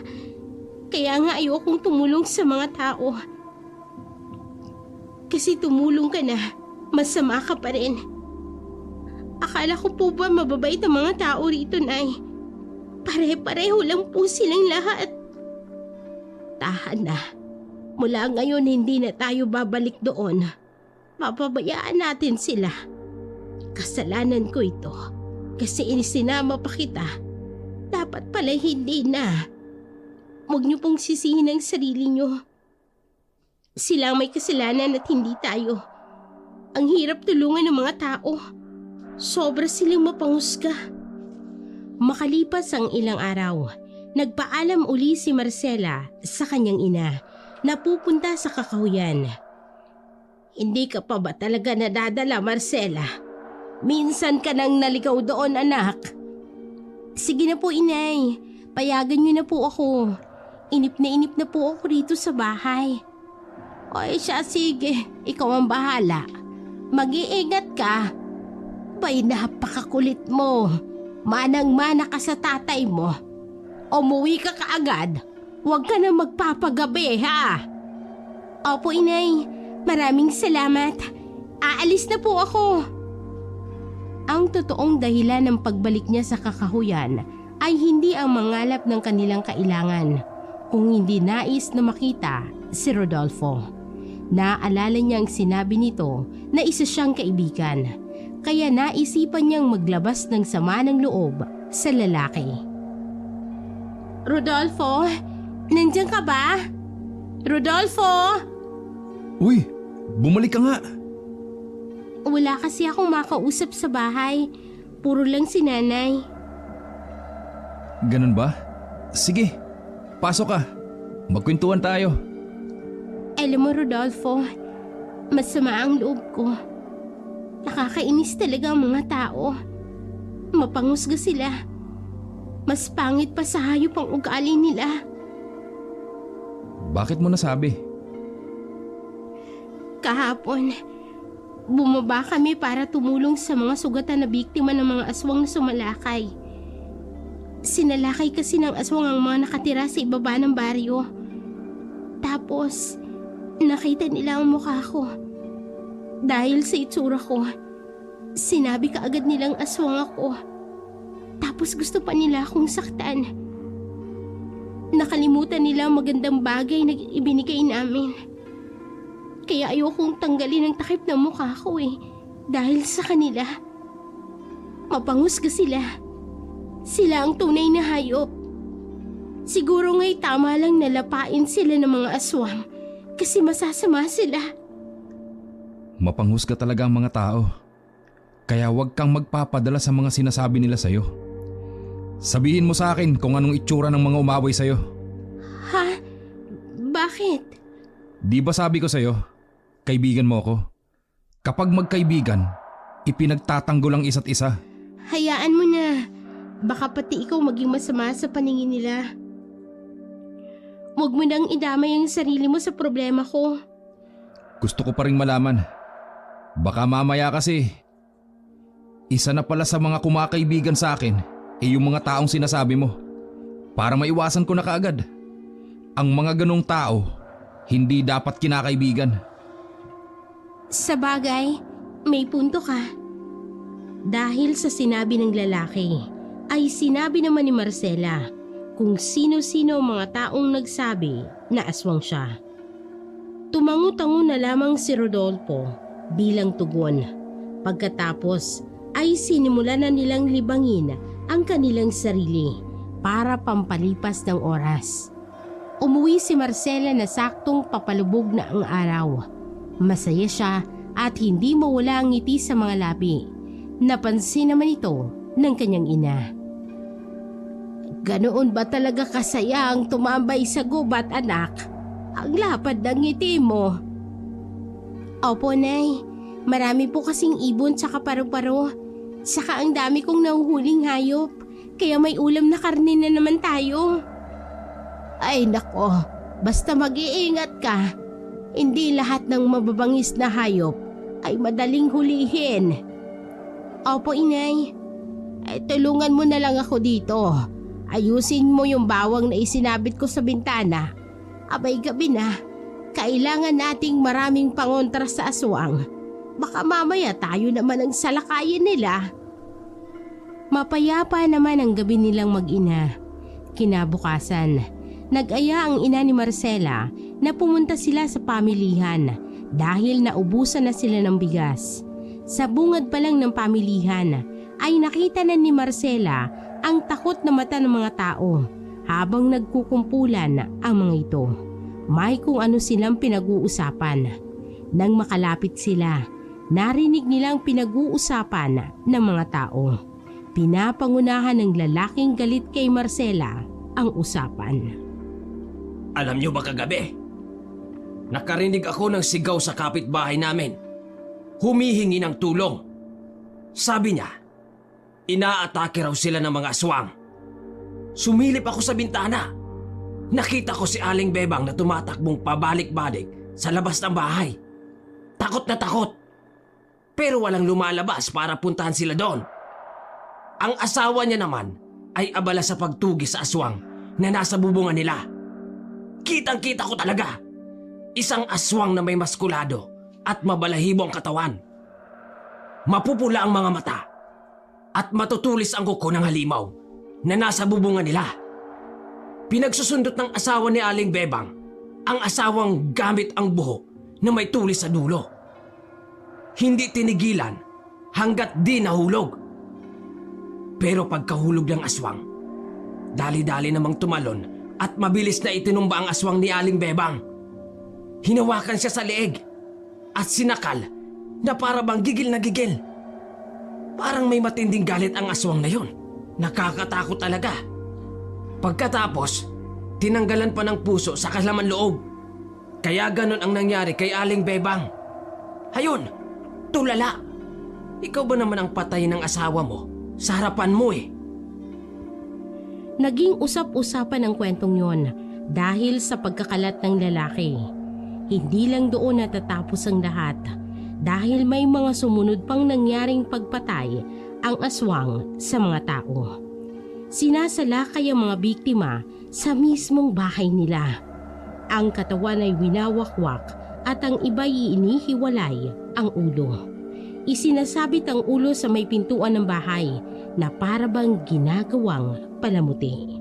kaya nga ayokong tumulong sa mga tao. Kasi tumulong ka na, masama ka pa rin. Akala ko po ba mababait ang mga tao rito, nay? Pare-pareho lang po silang lahat. Tahan na. Mula ngayon hindi na tayo babalik doon. Papabayaan natin sila. Kasalanan ko ito. Kasi inisinama pa kita. Dapat pala hindi na. Huwag niyo pong sisihin ang sarili niyo. Sila ang may kasalanan at hindi tayo. Ang hirap tulungan ng mga tao. Sobra silang mapanghusga. Makalipas ang ilang araw, nagpaalam uli si Marcela sa kanyang ina na pupunta sa kakahuyan. Hindi ka pa ba talaga nadadala, Marcela? Minsan ka nang naligaw doon, anak. Sige na po, inay. Payagan niyo na po ako. Inip na po ako rito sa bahay. Ay siya, sige. Ikaw ang bahala. Mag-iingat ka. Bay, napakakulit mo. Manang-mana ka sa tatay mo. Umuwi ka kaagad. Huwag ka na magpapagabi, ha? Opo, inay. Maraming salamat. Aalis na po ako. Ang totoong dahilan ng pagbalik niya sa kakahuyan ay hindi ang mangalap ng kanilang kailangan, kung hindi nais na makita si Rodolfo. Naalala niyang sinabi nito na isa siyang kaibigan, kaya naisipan niyang maglabas ng sama ng loob sa lalaki. Rodolfo, nandiyan ka ba? Rodolfo! Uy, bumalik ka nga. Wala kasi akong makausap sa bahay. Puro lang si nanay. Ganun ba? Sige, pasok ka. Magkwentuhan tayo. Alam mo, Rodolfo, masama ang loob ko. Nakakainis talaga ang mga tao. Mapanghusga sila. Mas pangit pa sa hayop ang ugali nila. Bakit mo nasabi? Kahapon, bumaba kami para tumulong sa mga sugatan na biktima ng mga aswang na sumalakay. Sinalakay kasi ng aswang ang mga nakatira sa ibaba ng baryo. Tapos, nakita nila ang mukha ko. Dahil sa itsura ko, sinabi kaagad nilang aswang ako. Tapos gusto pa nila akong saktan. Nakalimutan nila ang magandang bagay na ibinigay namin. Kaya ayokong tanggalin ang takip ng mukha ko dahil sa kanila. Mapanghusga sila. Sila ang tunay na hayop. Siguro nga'y tama lang nalapain sila ng mga aswang kasi masasama sila. Mapanghusga talaga ang mga tao. Kaya huwag kang magpapadala sa mga sinasabi nila sa'yo. Sabihin mo sa akin kung anong itsura ng mga umaway sa'yo. Ha? Bakit? Di ba sabi ko sa'yo, kaibigan mo ako? Kapag magkaibigan, ipinagtatanggol ang isa't isa. Hayaan mo na. Baka pati ikaw maging masama sa paningin nila. Huwag mo nang idamay ang sarili mo sa problema ko. Gusto ko pa ring malaman. Baka mamaya kasi, isa na pala sa mga kumakaibigan sa akin yung mga taong sinasabi mo. Para maiwasan ko na kaagad. Ang mga ganong tao, hindi dapat kinakaibigan. Sa bagay, may punto ka. Dahil sa sinabi ng lalaki, ay sinabi naman ni Marcela kung sino-sino ang mga taong nagsabi na aswang siya. Tumango-tango na lamang si Rodolfo bilang tugon. Pagkatapos ay sinimula na nilang libangin ang kanilang sarili para pampalipas ng oras. Umuwi si Marcela na saktong papalubog na ang araw. Masaya siya at hindi mawala ang ngiti sa mga labi. Napansin naman ito ng kanyang ina. Ganoon ba talaga kasaya ang tumambay sa gubat, anak? Ang lapad ng ngiti mo. Opo, Nay. Marami po kasing ibon tsaka paru-paro. Saka ang dami kong nahuhuling hayop. Kaya may ulam na karne na naman tayo. Ay nako, basta mag-iingat ka. Hindi lahat ng mababangis na hayop ay madaling hulihin. Opo, Inay. Tulungan mo na lang ako dito. Ayusin mo yung bawang na isinabit ko sa bintana. Abay gabi na. Kailangan nating maraming pangontra sa aswang. Baka mamaya tayo naman ang salakayin nila. Mapayapa naman ang gabi nilang mag-ina. Kinabukasan, nag-aya ang ina ni Marcela na pumunta sila sa pamilihan dahil naubusan na sila ng bigas. Sa bungad pa lang ng pamilihan ay nakita na ni Marcela ang takot na mata ng mga tao habang nagkukumpulan ang mga ito. May kung ano silang pinag-uusapan. Nang makalapit sila, narinig nilang pinag-uusapan ng mga tao. Pinapangunahan ng lalaking galit kay Marcela ang usapan. Alam niyo ba kagabi? Nakarinig ako ng sigaw sa kapitbahay namin. Humihingi ng tulong. Sabi niya, inaatake raw sila ng mga aswang. Sumilip ako sa bintana. Nakita ko si Aling Bebang na tumatakbong pabalik-balik sa labas ng bahay. Takot na takot. Pero walang lumalabas para puntahan sila doon. Ang asawa niya naman ay abala sa pagtugi sa aswang na nasa bubungan nila. Kitang-kita ko talaga. Isang aswang na may maskulado at mabalahibo ang katawan. Mapupula ang mga mata at matutulis ang kuko ng halimaw na nasa bubungan nila. Pinagsusundot ng asawa ni Aling Bebang ang asawang gamit ang buhok na may tulis sa dulo. Hindi tinigilan hanggat di nahulog. Pero pagkahulog ng aswang, dali-dali namang tumalon at mabilis na itinumba ang aswang ni Aling Bebang. Hinawakan siya sa leeg at sinakal na para bang gigil na gigil. Parang may matinding galit ang aswang na yon. Nakakatakot talaga. Pagkatapos, tinanggalan pa ng puso sa kalaman loob. Kaya ganon ang nangyari kay Aling Bebang. Hayon, tulala. Ikaw ba naman ang patay ng asawa mo? Sa harapan mo eh. Naging usap-usapan ang kwentong yon dahil sa pagkakalat ng lalaki. Hindi lang doon natatapos ang lahat dahil may mga sumunod pang nangyaring pagpatay ang aswang sa mga tao. Sinasalakay ang mga biktima sa mismong bahay nila. Ang katawan ay winawakwak at ang iba'y inihiwalay ang ulo. Isinasabit ang ulo sa may pintuan ng bahay na parabang ginagawang palamuti.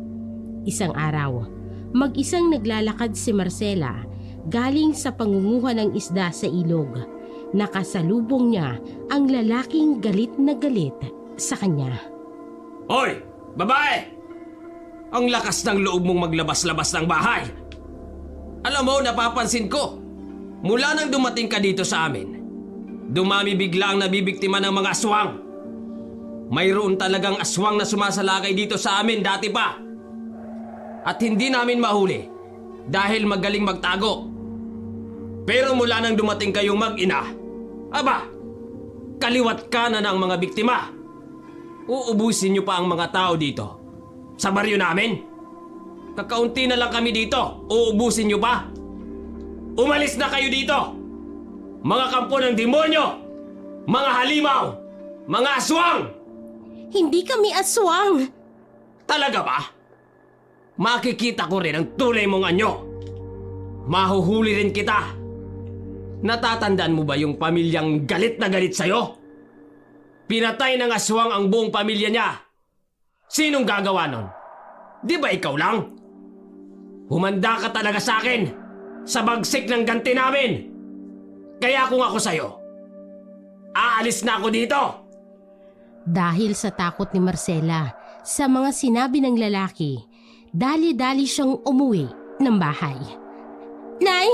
Isang araw, mag-isang naglalakad si Marcela galing sa pangunguha ng isda sa ilog. Nakasalubong niya ang lalaking galit na galit sa kanya. Hoy! Babae! Ang lakas ng loob mong maglabas-labas ng bahay. Alam mo, napapansin ko. Mula nang dumating ka dito sa amin, dumami bigla ang nabibiktima ng mga aswang. Mayroon talagang aswang na sumasalakay dito sa amin dati pa. At hindi namin mahuli dahil magaling magtago. Pero mula nang dumating kayong mag-ina, aba, kaliwat kanan ang mga biktima. Uubusin niyo pa ang mga tao dito sa baryo namin. Kakaunti na lang kami dito, uubusin niyo pa. Umalis na kayo dito! Mga kampo ng demonyo! Mga halimaw! Mga aswang! Hindi kami aswang! Talaga ba? Makikita ko rin ang tulay mong anyo. Mahuhuli rin kita. Natatandaan mo ba yung pamilyang galit na galit sa'yo? Pinatay ng aswang ang buong pamilya niya. Sinong gagawa nun? Di ba ikaw lang? Humanda ka talaga sa akin sa bagsik ng ganti namin. Kaya kung ako sa'yo, aalis na ako dito. Dahil sa takot ni Marcela, Sa mga sinabi ng lalaki, dali-dali siyang umuwi ng bahay. Nay!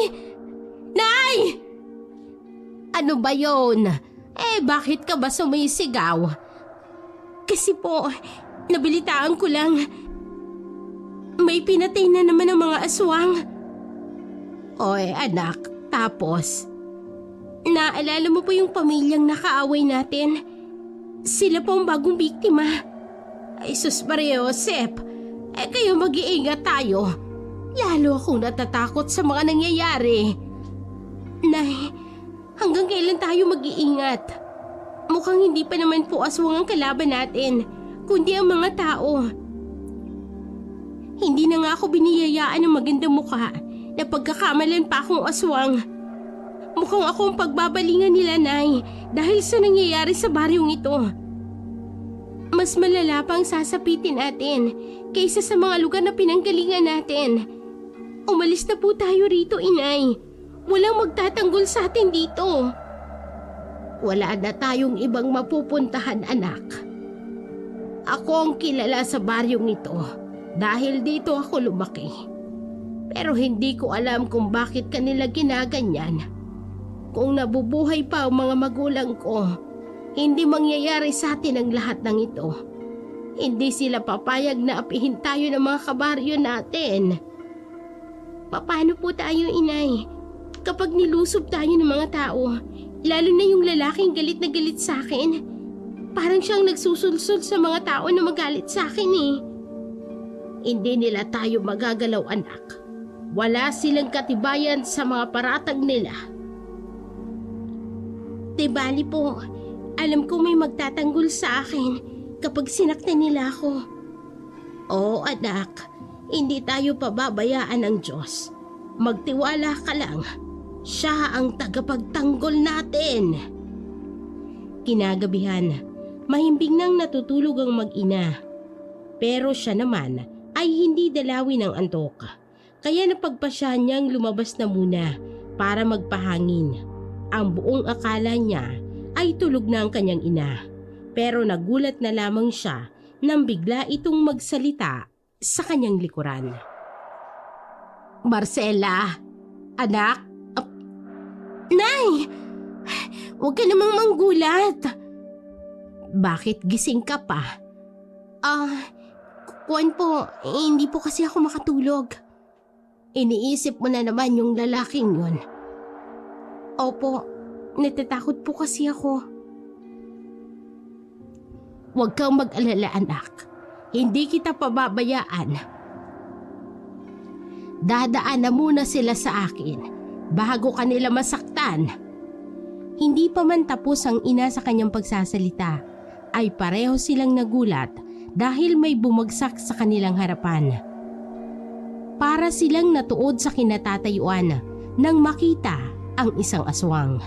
Nay! Ano ba yon? Bakit ka ba sumisigaw? Kasi po, nabalitaan ko lang. May pinatay na naman ang mga aswang. Oy, anak, tapos? Naalala mo po yung pamilyang nakaaway natin? Sila po ang bagong biktima. Ay, sus Maria Josep, kayo mag-iingat tayo. Lalo akong natatakot sa mga nangyayari. Nay, hanggang kailan tayo mag-iingat? Mukhang hindi pa naman po aswang ang kalaban natin, kundi ang mga tao. Hindi na nga ako biniyayaan ng magandang mukha na pagkakamalan pa akong aswang. Mukhang ako ang pagbabalingan nila, Nay, dahil sa nangyayari sa baryong ito. Mas malala pang sasapitin natin kaysa sa mga lugar na pinanggalingan natin. Umalis na po tayo rito, Inay. Walang magtatanggol sa atin dito. Wala na tayong ibang mapupuntahan, anak. Ako ang kilala sa baryong ito dahil dito ako lumaki. Pero hindi ko alam kung bakit kanila ginaganyan. Kung nabubuhay pa ang mga magulang ko, hindi mangyayari sa atin ang lahat ng ito. Hindi sila papayag na apihin tayo ng mga kabaryo natin. Paano po tayo, Inay? Kapag nilusob tayo ng mga tao, lalo na yung lalaking galit na galit sa akin, parang siyang nagsusulsol sa mga tao na magalit sa akin eh. Hindi nila tayo magagalaw, anak. Wala silang katibayan sa mga paratag nila. Di bali po, alam ko may magtatanggol sa akin kapag sinaktan nila ako. Oo, anak, hindi tayo pababayaan ng Diyos. Magtiwala ka lang. Siya ang tagapagtanggol natin. Kinagabihan, mahimbing nang natutulog ang mag-ina. Pero siya naman ay hindi dalawin ng antok. Kaya napagpasya niyang lumabas na muna para magpahangin. Ang buong akala niya ay tulog na ang kanyang ina. Pero nagulat na lamang siya nang bigla itong magsalita sa kanyang likuran. Marcela, anak? Nay! Huwag ka namang manggulat. Bakit gising ka pa? Kuwan po, hindi po kasi ako makatulog. Iniisip mo na naman yung lalaking yun. Opo, natatakot po kasi ako. Huwag kang mag-alala, anak. Hindi kita pababayaan. Dadaan na muna sila sa akin bago kanila masaktan. Hindi pa man tapos ang ina sa kanyang pagsasalita, ay pareho silang nagulat dahil may bumagsak sa kanilang harapan. Para silang natuod sa kinatatayuan nang makita ang isang aswang.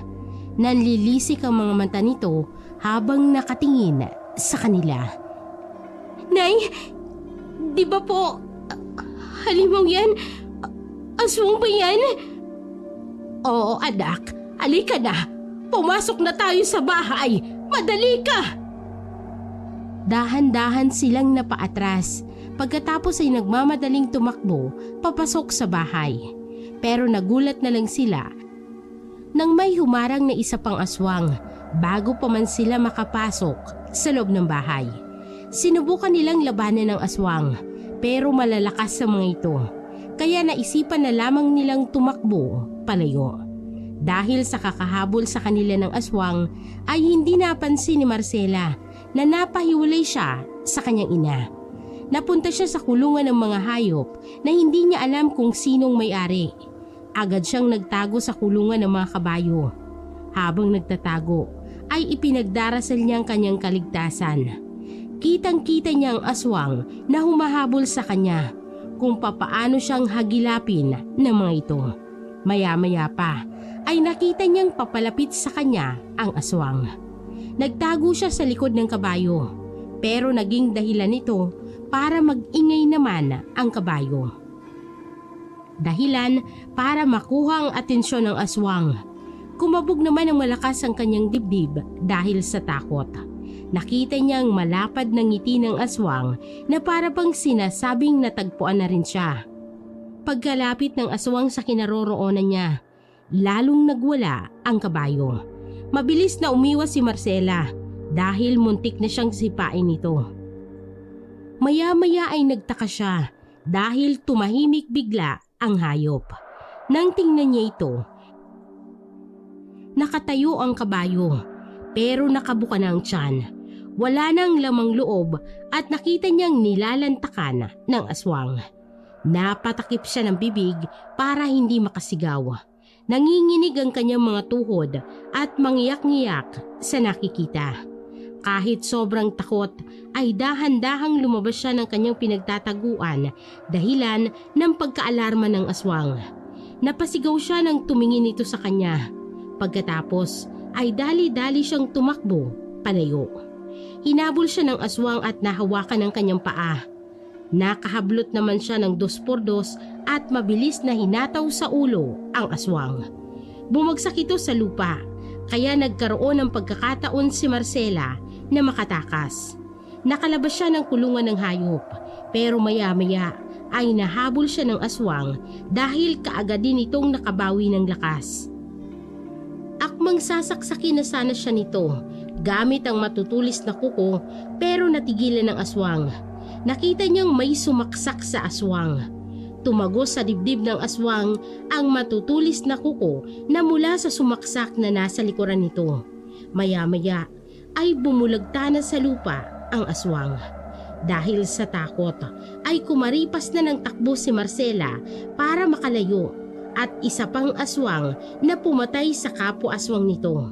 Nanlilisik ang mga mata nito habang nakatingin sa kanila. Nay, di ba po halimaw yan? Aswang ba yan? Oo, anak. Halika na. Pumasok na tayo sa bahay. Madali ka! Dahan-dahan silang napaatras. Pagkatapos ay nagmamadaling tumakbo papasok sa bahay. Pero nagulat na lang sila nang may humarang na isa pang aswang bago pa man sila makapasok sa loob ng bahay. Sinubukan nilang labanan ng aswang pero malalakas sa mga ito. Kaya naisipan na lamang nilang tumakbo palayo. Dahil sa kakahabol sa kanila ng aswang ay hindi napansin ni Marcela na napahiwalay siya sa kanyang ina. Napunta siya sa kulungan ng mga hayop na hindi niya alam kung sinong may-ari. Agad siyang nagtago sa kulungan ng mga kabayo. Habang nagtatago ay ipinagdarasal niya ang kanyang kaligtasan. Kitang-kita niya ang aswang na humahabol sa kanya kung papaano siyang hagilapin ng mga ito. Maya-maya pa ay nakita niyang papalapit sa kanya ang aswang. Nagtago siya sa likod ng kabayo pero naging dahilan nito para mag-ingay naman ang kabayo. Dahilan para makuha ang atensyon ng aswang. Kumabog naman ng malakas ang kanyang dibdib dahil sa takot. nakita niyang malapad na ngiti ng aswang na para bang sinasabing natagpuan na rin siya. Pagkalapit ng aswang sa kinaroroonan niya, lalong nagwala ang kabayo. Mabilis na umiwas si Marcela dahil muntik na siyang sipain ito. Maya-maya ay nagtaka siya dahil tumahimik bigla ang hayop. Nang tingnan niya ito, nakatayo ang kabayo pero nakabuka na ang tiyan. Wala nang lamang loob at nakita niyang nilalantakan ng aswang. Napatakip siya ng bibig para hindi makasigaw. Nanginginig ang kanyang mga tuhod at mangiyak-ngiyak sa nakikita. Kahit sobrang takot ay dahan-dahang lumabas siya ng kanyang pinagtataguan dahilan ng pagkaalarma ng aswang. Napasigaw siya nang tumingin ito sa kanya. Pagkatapos ay dali-dali siyang tumakbo palayo. Hinabol siya ng aswang at nahawakan ang kanyang paa. Nakahablot naman siya ng 2x2 at mabilis na hinataw sa ulo ang aswang. Bumagsak ito sa lupa, kaya nagkaroon ng pagkakataon si Marcela na makatakas. Nakalabas siya ng kulungan ng hayop, pero maya-maya ay nahabol siya ng aswang dahil kaagad din itong nakabawi ng lakas. Akmang sasaksakin na sana siya nito gamit ang matutulis na kuko, pero natigilan ng aswang. Nakita niyang may sumaksak sa aswang. Tumagos sa dibdib ng aswang ang matutulis na kuko na mula sa sumaksak na nasa likuran nito. Maya-maya ay bumulagta na sa lupa ang aswang. Dahil sa takot ay kumaripas na ng takbo si Marcela para makalayo at isa pang aswang na pumatay sa kapwa-aswang nito.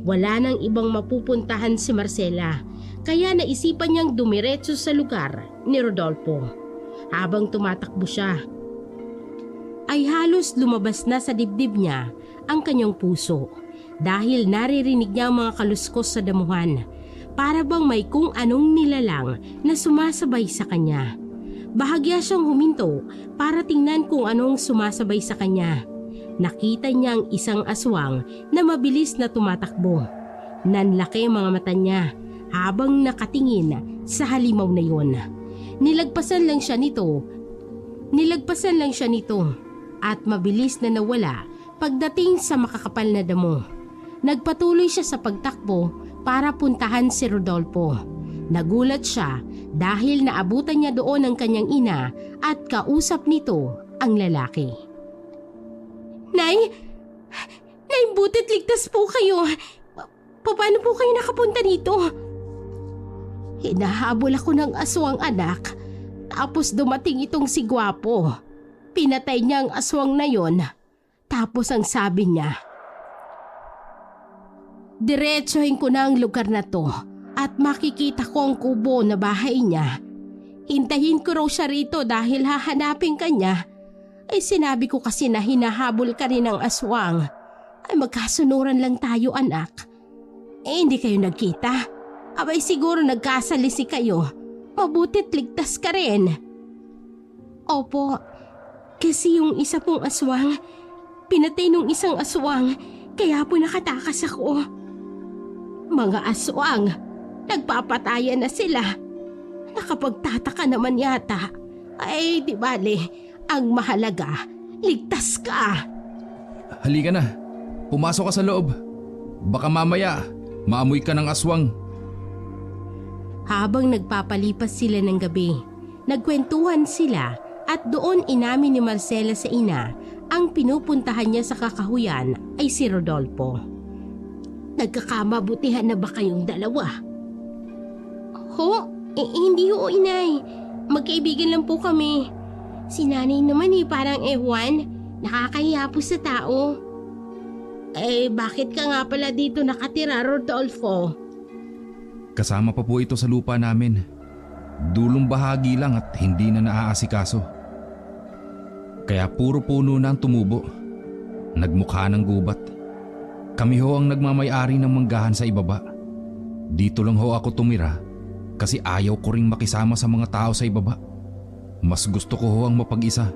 Wala nang ibang mapupuntahan si Marcela, kaya naisipan niyang dumiretso sa lugar ni Rodolfo. Habang tumatakbo siya, ay halos lumabas na sa dibdib niya ang kanyang puso dahil naririnig niya ang mga kaluskos sa damuhan, para bang may kung anong nilalang na sumasabay sa kanya. Bahagya siyang huminto para tingnan kung anong sumasabay sa kanya. Nakita niya ang isang aswang na mabilis na tumatakbo. Nanlaki ang mga mata niya habang nakatingin sa halimaw na yon. Nilagpasan lang siya nito at mabilis na nawala pagdating sa makakapal na damo. Nagpatuloy siya sa pagtakbo para puntahan si Rodolfo. Nagulat siya dahil naabutan niya doon ang kanyang ina at kausap nito ang lalaki. Nay, butit ligtas po kayo. Paano po kayo nakapunta dito? Hinahabol ako ng aswang, anak. Tapos dumating itong si Gwapo. Pinatay niya ang aswang na yon. Tapos ang sabi niya, diretsohin ko na ang lugar na to at makikita ko ang kubo na bahay niya. Hintayin ko raw siya rito dahil hahanapin ka niya. Ay sinabi ko kasi na hinahabol ka rin ng aswang. Ay magkasunuran lang tayo, anak. Hindi kayo nagkita. Abay siguro nagkasalisi kayo. Mabutit ligtas ka rin. Opo, kasi yung isa pong aswang, pinatay nung isang aswang, kaya po nakatakas ako. Mga aswang, nagpapatayan na sila. Nakapagtataka naman yata. Ay di bale, ang mahalaga, ligtas ka. Halika na, pumasok ka sa loob. Baka mamaya, maamoy ka ng aswang. Habang nagpapalipas sila ng gabi, nagkwentuhan sila at doon inamin ni Marcela sa ina ang pinupuntahan niya sa kakahuyan ay si Rodolfo. Nagkakamabutihan na ba kayong dalawa? Ho? Hindi ho, inay. Magkaibigan lang po kami. Si nanay naman parang ewan. Nakakahiya po sa tao. Bakit ka nga pala dito nakatira, Rodolfo? Kasama pa po ito sa lupa namin. Dulong bahagi lang at hindi na naaasikaso. Kaya puro puno na ang tumubo. Nagmukha ng gubat. Kami ho ang nagmamay-ari ng manggahan sa ibaba. Dito lang ho ako tumira kasi ayaw ko ring makisama sa mga tao sa ibaba. Mas gusto ko ho ang mapag-isa.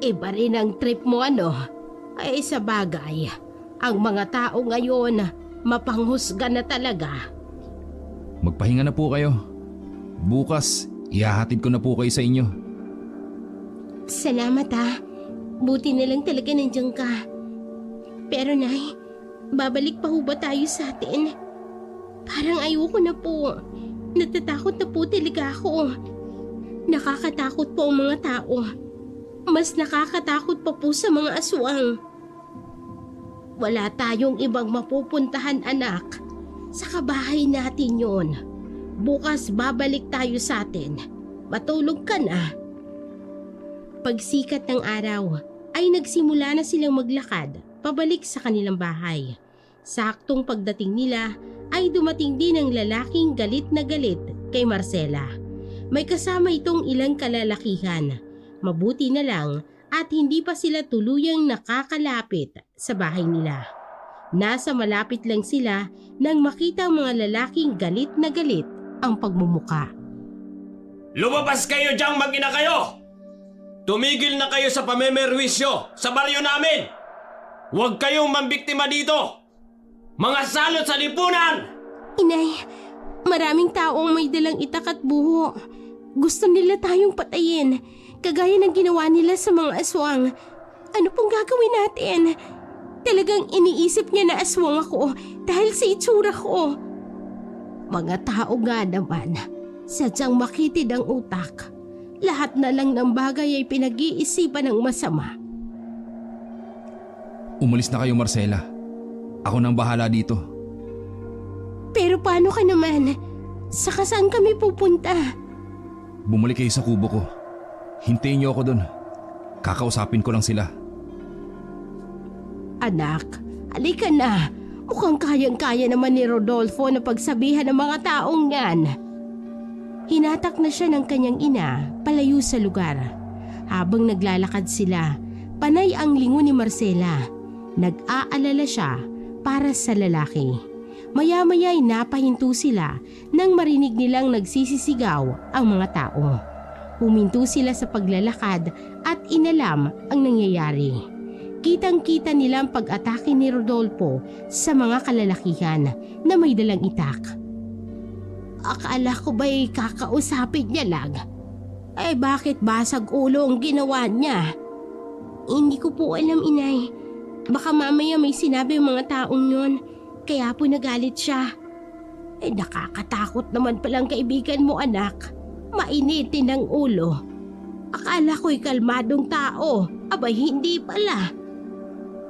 Iba rin ang trip mo, ano? Ay sa bagay, ang mga tao ngayon Mapanghusga na talaga. Magpahinga na po kayo. Bukas, ihahatid ko na po kayo sa inyo. Salamat ha. Buti na lang talaga nandiyan ka. Pero Nay, babalik pa ho ba tayo sa atin? Parang ayoko na po. Natatakot na po talaga ako. Nakakatakot po ang mga tao. Mas nakakatakot pa po sa mga aswang. Wala tayong ibang mapupuntahan, anak. Sa kabahay natin yon. Bukas babalik tayo sa atin. Matulog ka na. Pagsikat ng araw ay nagsimula na silang maglakad pabalik sa kanilang bahay. Saktong pagdating nila ay dumating din ang lalaking galit na galit kay Marcela. May kasama itong ilang kalalakihan. Mabuti na lang at hindi pa sila tuluyang nakakalapit sa bahay nila. Nasa malapit lang sila nang makita ang mga lalaking galit na galit ang pagmumuka. Lumabas kayo diyang mag-ina kayo! Tumigil na kayo sa pamemerwisyo sa baryo namin! Huwag kayong mambiktima dito! Mga salot sa lipunan! Inay, maraming tao ang may dalang itak at buho. Gusto nila tayong patayin, kagaya ng ginawa nila sa mga aswang. Ano pong gagawin natin? Talagang iniisip niya na aswang ako dahil sa itsura ko. Mga tao nga naman, sadyang makitid ang utak. Lahat na lang ng bagay ay pinag-iisipan ng masama. Umalis na kayo, Marcela. Ako nang bahala dito. Pero paano ka naman? Saka saan kami pupunta? Bumalik kayo sa kubo ko. Hintayin niyo ako doon. Kakausapin ko lang sila. Anak, halika na. Mukhang kayang-kaya naman ni Rodolfo na pagsabihan ng mga taong yan. Hinatak na siya ng kanyang ina palayo sa lugar. Habang naglalakad sila, panay ang lingon ni Marcela. Nag-aalala siya para sa lalaki. Maya-maya ay napahinto sila nang marinig nilang nagsisisigaw ang mga tao. Huminto sila sa paglalakad at inalam ang nangyayari. Kitang-kita nila ang pag-atake ni Rodolfo sa mga kalalakihan na may dalang itak. Akala ko ba'y kakausapin niya lang? Eh bakit basag ulo ang ginawa niya? Hindi ko po alam, inay. Baka mamaya may sinabi ang mga taong yun, kaya po nagalit siya. Eh nakakatakot naman palang kaibigan mo, anak. Mainitin ang ulo. Akala ko'y kalmadong tao, abay hindi pala.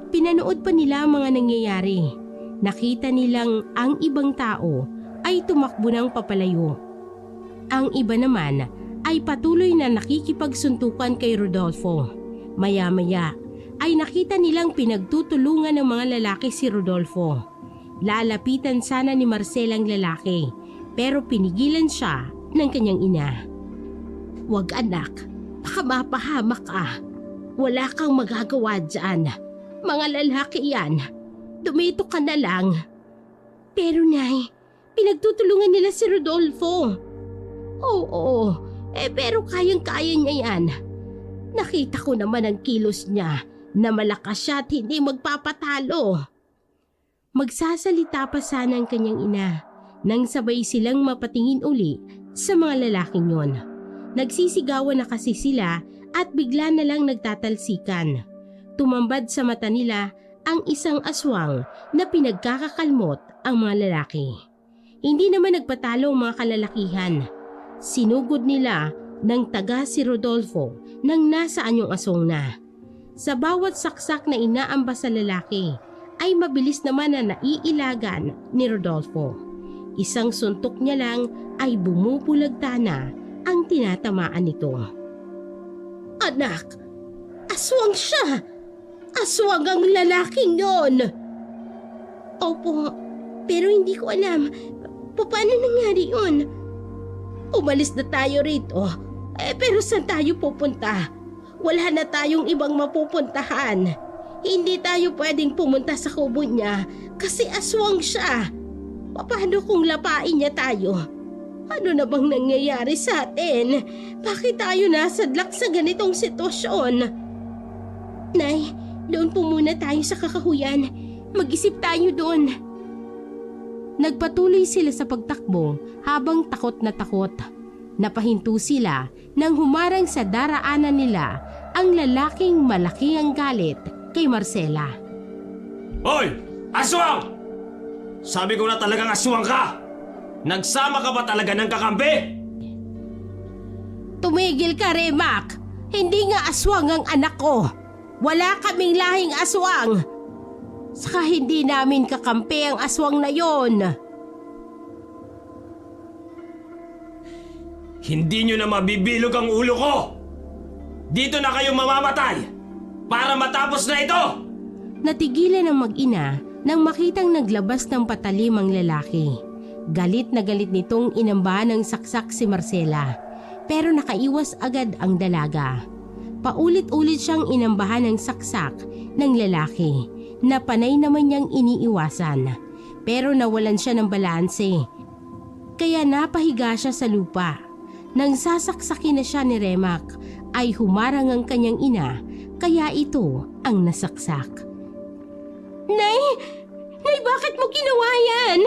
Pinanood pa nila ang mga nangyayari. Nakita nilang ang ibang tao ay tumakbo ng papalayo. Ang iba naman ay patuloy na nakikipagsuntukan kay Rodolfo. Maya-maya ay nakita nilang pinagtutulungan ng mga lalaki si Rodolfo. Lalapitan sana ni Marcela ang lalaki, pero pinigilan siya ng kanyang ina. Huwag anak, baka mapahamak ka. Wala kang magagawa dyan. Mga lalaki yan. Dumito ka na lang. Pero nay, pinagtutulungan nila si Rodolfo. Oo, pero kayang-kaya niya yan. Nakita ko naman ang kilos niya na malakas siya at hindi magpapatalo. Magsasalita pa sana ang kanyang ina nang sabay silang mapatingin uli sa mga lalaking yon. Nagsisigawan na kasi sila at bigla na lang nagtatalsikan. Tumambad sa mata nila ang isang aswang na pinagkakakalmot ang mga lalaki. Hindi naman nagpatalo ang mga kalalakihan. Sinugod nila ng taga si Rodolfo nang nasaan yung aswang na. Sa bawat saksak na inaambas sa lalaki ay mabilis naman na naiilagan ni Rodolfo. Isang suntok niya lang ay bumubulagta na ang tinatamaan nito. Anak! Aswang siya! Aswang ang lalaking yon! Opo, pero hindi ko alam paano nangyari yun. Umalis na tayo rito, pero saan tayo pupunta? Wala na tayong ibang mapupuntahan. Hindi tayo pwedeng pumunta sa kubo niya kasi aswang siya. Paano kung lapain niya tayo? Ano na bang nangyayari sa atin? Bakit tayo nasadlak sa ganitong sitwasyon? Nay, doon po muna tayo sa kakahuyan. Mag-isip tayo doon. Nagpatuloy sila sa pagtakbo habang takot na takot. Napahinto sila nang humarang sa daraanan nila ang lalaking malaki ang galit kay Marcela. Hoy! Aswang! Sabi ko na talagang aswang ka! Nagsama ka ba talaga ng kakampi? Tumigil ka, Remak! Hindi nga aswang ang anak ko! Wala kaming lahing aswang! Saka hindi namin kakampi ang aswang na yon. Hindi nyo na mabibilog ang ulo ko! Dito na kayo mamamatay! Para matapos na ito! Natigilan ang mag-ina nang makitang naglabas ng patalim ang lalaki. Galit na galit nitong inambahan ng saksak si Marcela, pero nakaiwas agad ang dalaga. Paulit-ulit siyang inambahan ng saksak ng lalaki na panay naman niyang iniiwasan, pero nawalan siya ng balanse. Kaya napahiga siya sa lupa. Nang sasaksakin na siya ni Remak ay humarang ang kanyang ina, kaya ito ang nasaksak. Nay! Nay, bakit mo ginawa yan?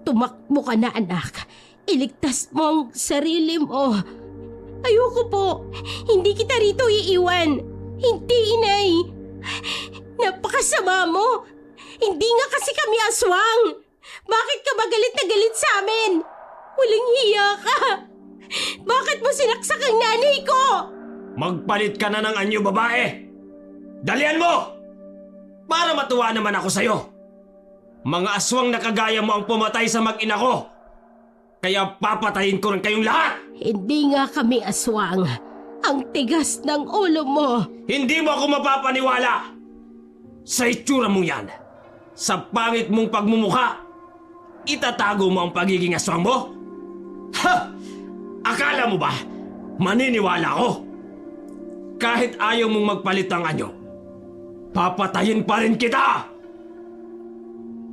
Tumakbo ka na, anak. Iligtas mo ang sarili mo. Ayoko po. Hindi kita rito iiwan. Hindi, inay. Napakasama mo. Hindi nga kasi kami aswang. Bakit ka ba galit na galit sa amin? Walang hiya ka. Bakit mo sinaksak ang nanay ko? Magpalit ka na ng anyo, babae! Dalian mo! Para matuwa naman ako sa'yo. Mga aswang na kagaya mo ang pumatay sa mag-ina ko. Kaya papatayin ko rin kayong lahat! Hindi nga kami aswang. Ang tigas ng ulo mo. Hindi mo ako mapapaniwala! Sa itsura mo yan, sa pangit mong pagmumukha, itatago mo ang pagiging aswang mo? Ha! Akala mo ba, maniniwala ako? Kahit ayaw mong magpalit ng anyo, papatayin pa rin kita!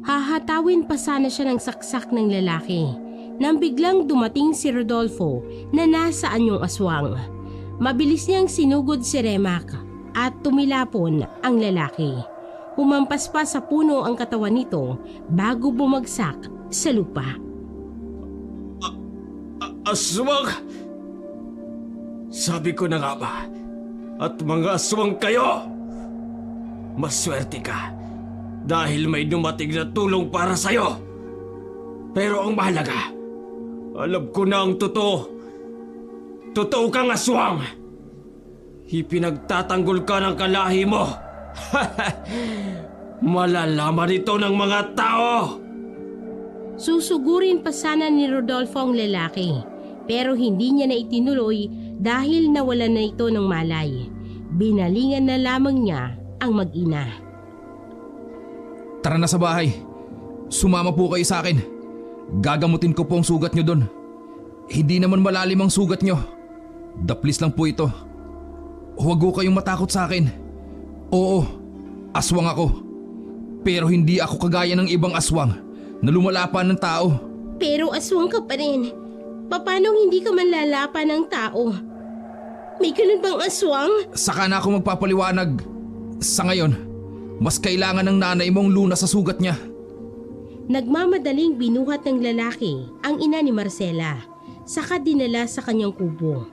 Hahatawin pa sana siya ng saksak ng lalaki nang biglang dumating si Rodolfo na nasa anyong aswang. Mabilis niyang sinugod si Remak at tumilapon ang lalaki. Humampas pa sa puno ang katawan nito bago bumagsak sa lupa. Aswang! Sabi ko na nga ba, at mga aswang kayo! Maswerte ka dahil may dumating na tulong para sa'yo. Pero ang mahalaga, alam ko na ang totoo. Totoo kang aswang! Ipinagtatanggol ka ng kalahi mo. Malalaman ito ng mga tao! Susugurin pa sana ni Rodolfo ang lalaki, pero hindi niya na itinuloy dahil nawalan na ito ng malay. Binalingan na lamang niya ang mag-ina. Tara na sa bahay. Sumama po kayo sa akin. Gagamutin ko po ang sugat nyo doon. Hindi naman malalim ang sugat nyo. Daplis lang po ito. Huwag ko kayong matakot sa akin. Oo, aswang ako. Pero hindi ako kagaya ng ibang aswang na lumalapan ng tao. Pero aswang ka pa rin. Paano hindi ka manlalapan ng tao? May ganun bang aswang? Saka na ako magpapaliwanag. Sa ngayon, mas kailangan ng nanay mong lunas sa sugat niya. Nagmamadaling binuhat ng lalaki ang ina ni Marcela, saka dinala sa kanyang kubo.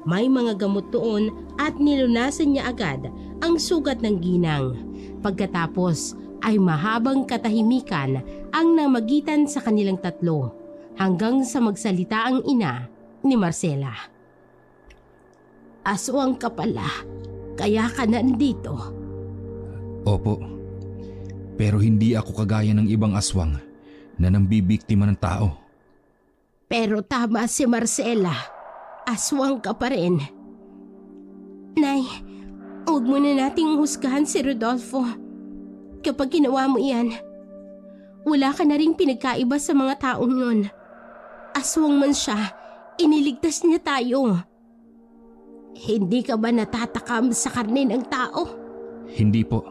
May mga gamot doon at nilunasan niya agad ang sugat ng ginang. Pagkatapos ay mahabang katahimikan ang namagitan sa kanilang tatlo hanggang sa magsalita ang ina ni Marcela. Aswang ka pala, kaya ka nandito. Opo, pero hindi ako kagaya ng ibang aswang na nambibiktima ng tao. Pero tama si Marcela, aswang ka pa rin. Nay, huwag muna nating husgahan si Rodolfo. Kapag ginawa mo iyan, wala ka na ring pinagkaiba sa mga taong yun. Aswang man siya, iniligtas niya tayo. Hindi ka ba natatakam sa karne ng tao? Hindi po.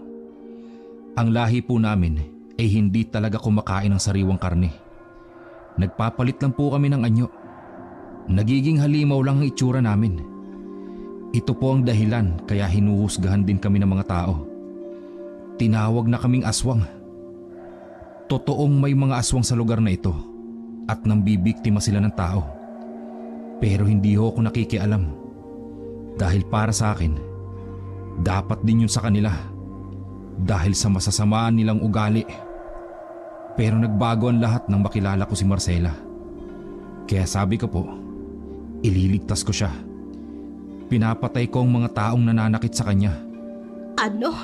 Ang lahi po namin ay hindi talaga kumakain ng sariwang karne. Nagpapalit lang po kami ng anyo. Nagiging halimaw lang ang itsura namin. Ito po ang dahilan kaya hinuhusgahan din kami ng mga tao. Tinawag na kaming aswang. Totoong may mga aswang sa lugar na ito at nambibiktima sila ng tao. Pero hindi ho ako nakikialam. Dahil para sa akin, dapat din yun sa kanila. Dahil sa masasamaan nilang ugali. Pero nagbago ang lahat nang makilala ko si Marcela. Kaya sabi ko po, ililigtas ko siya. Pinapatay ko ang mga taong nananakit sa kanya. Ano?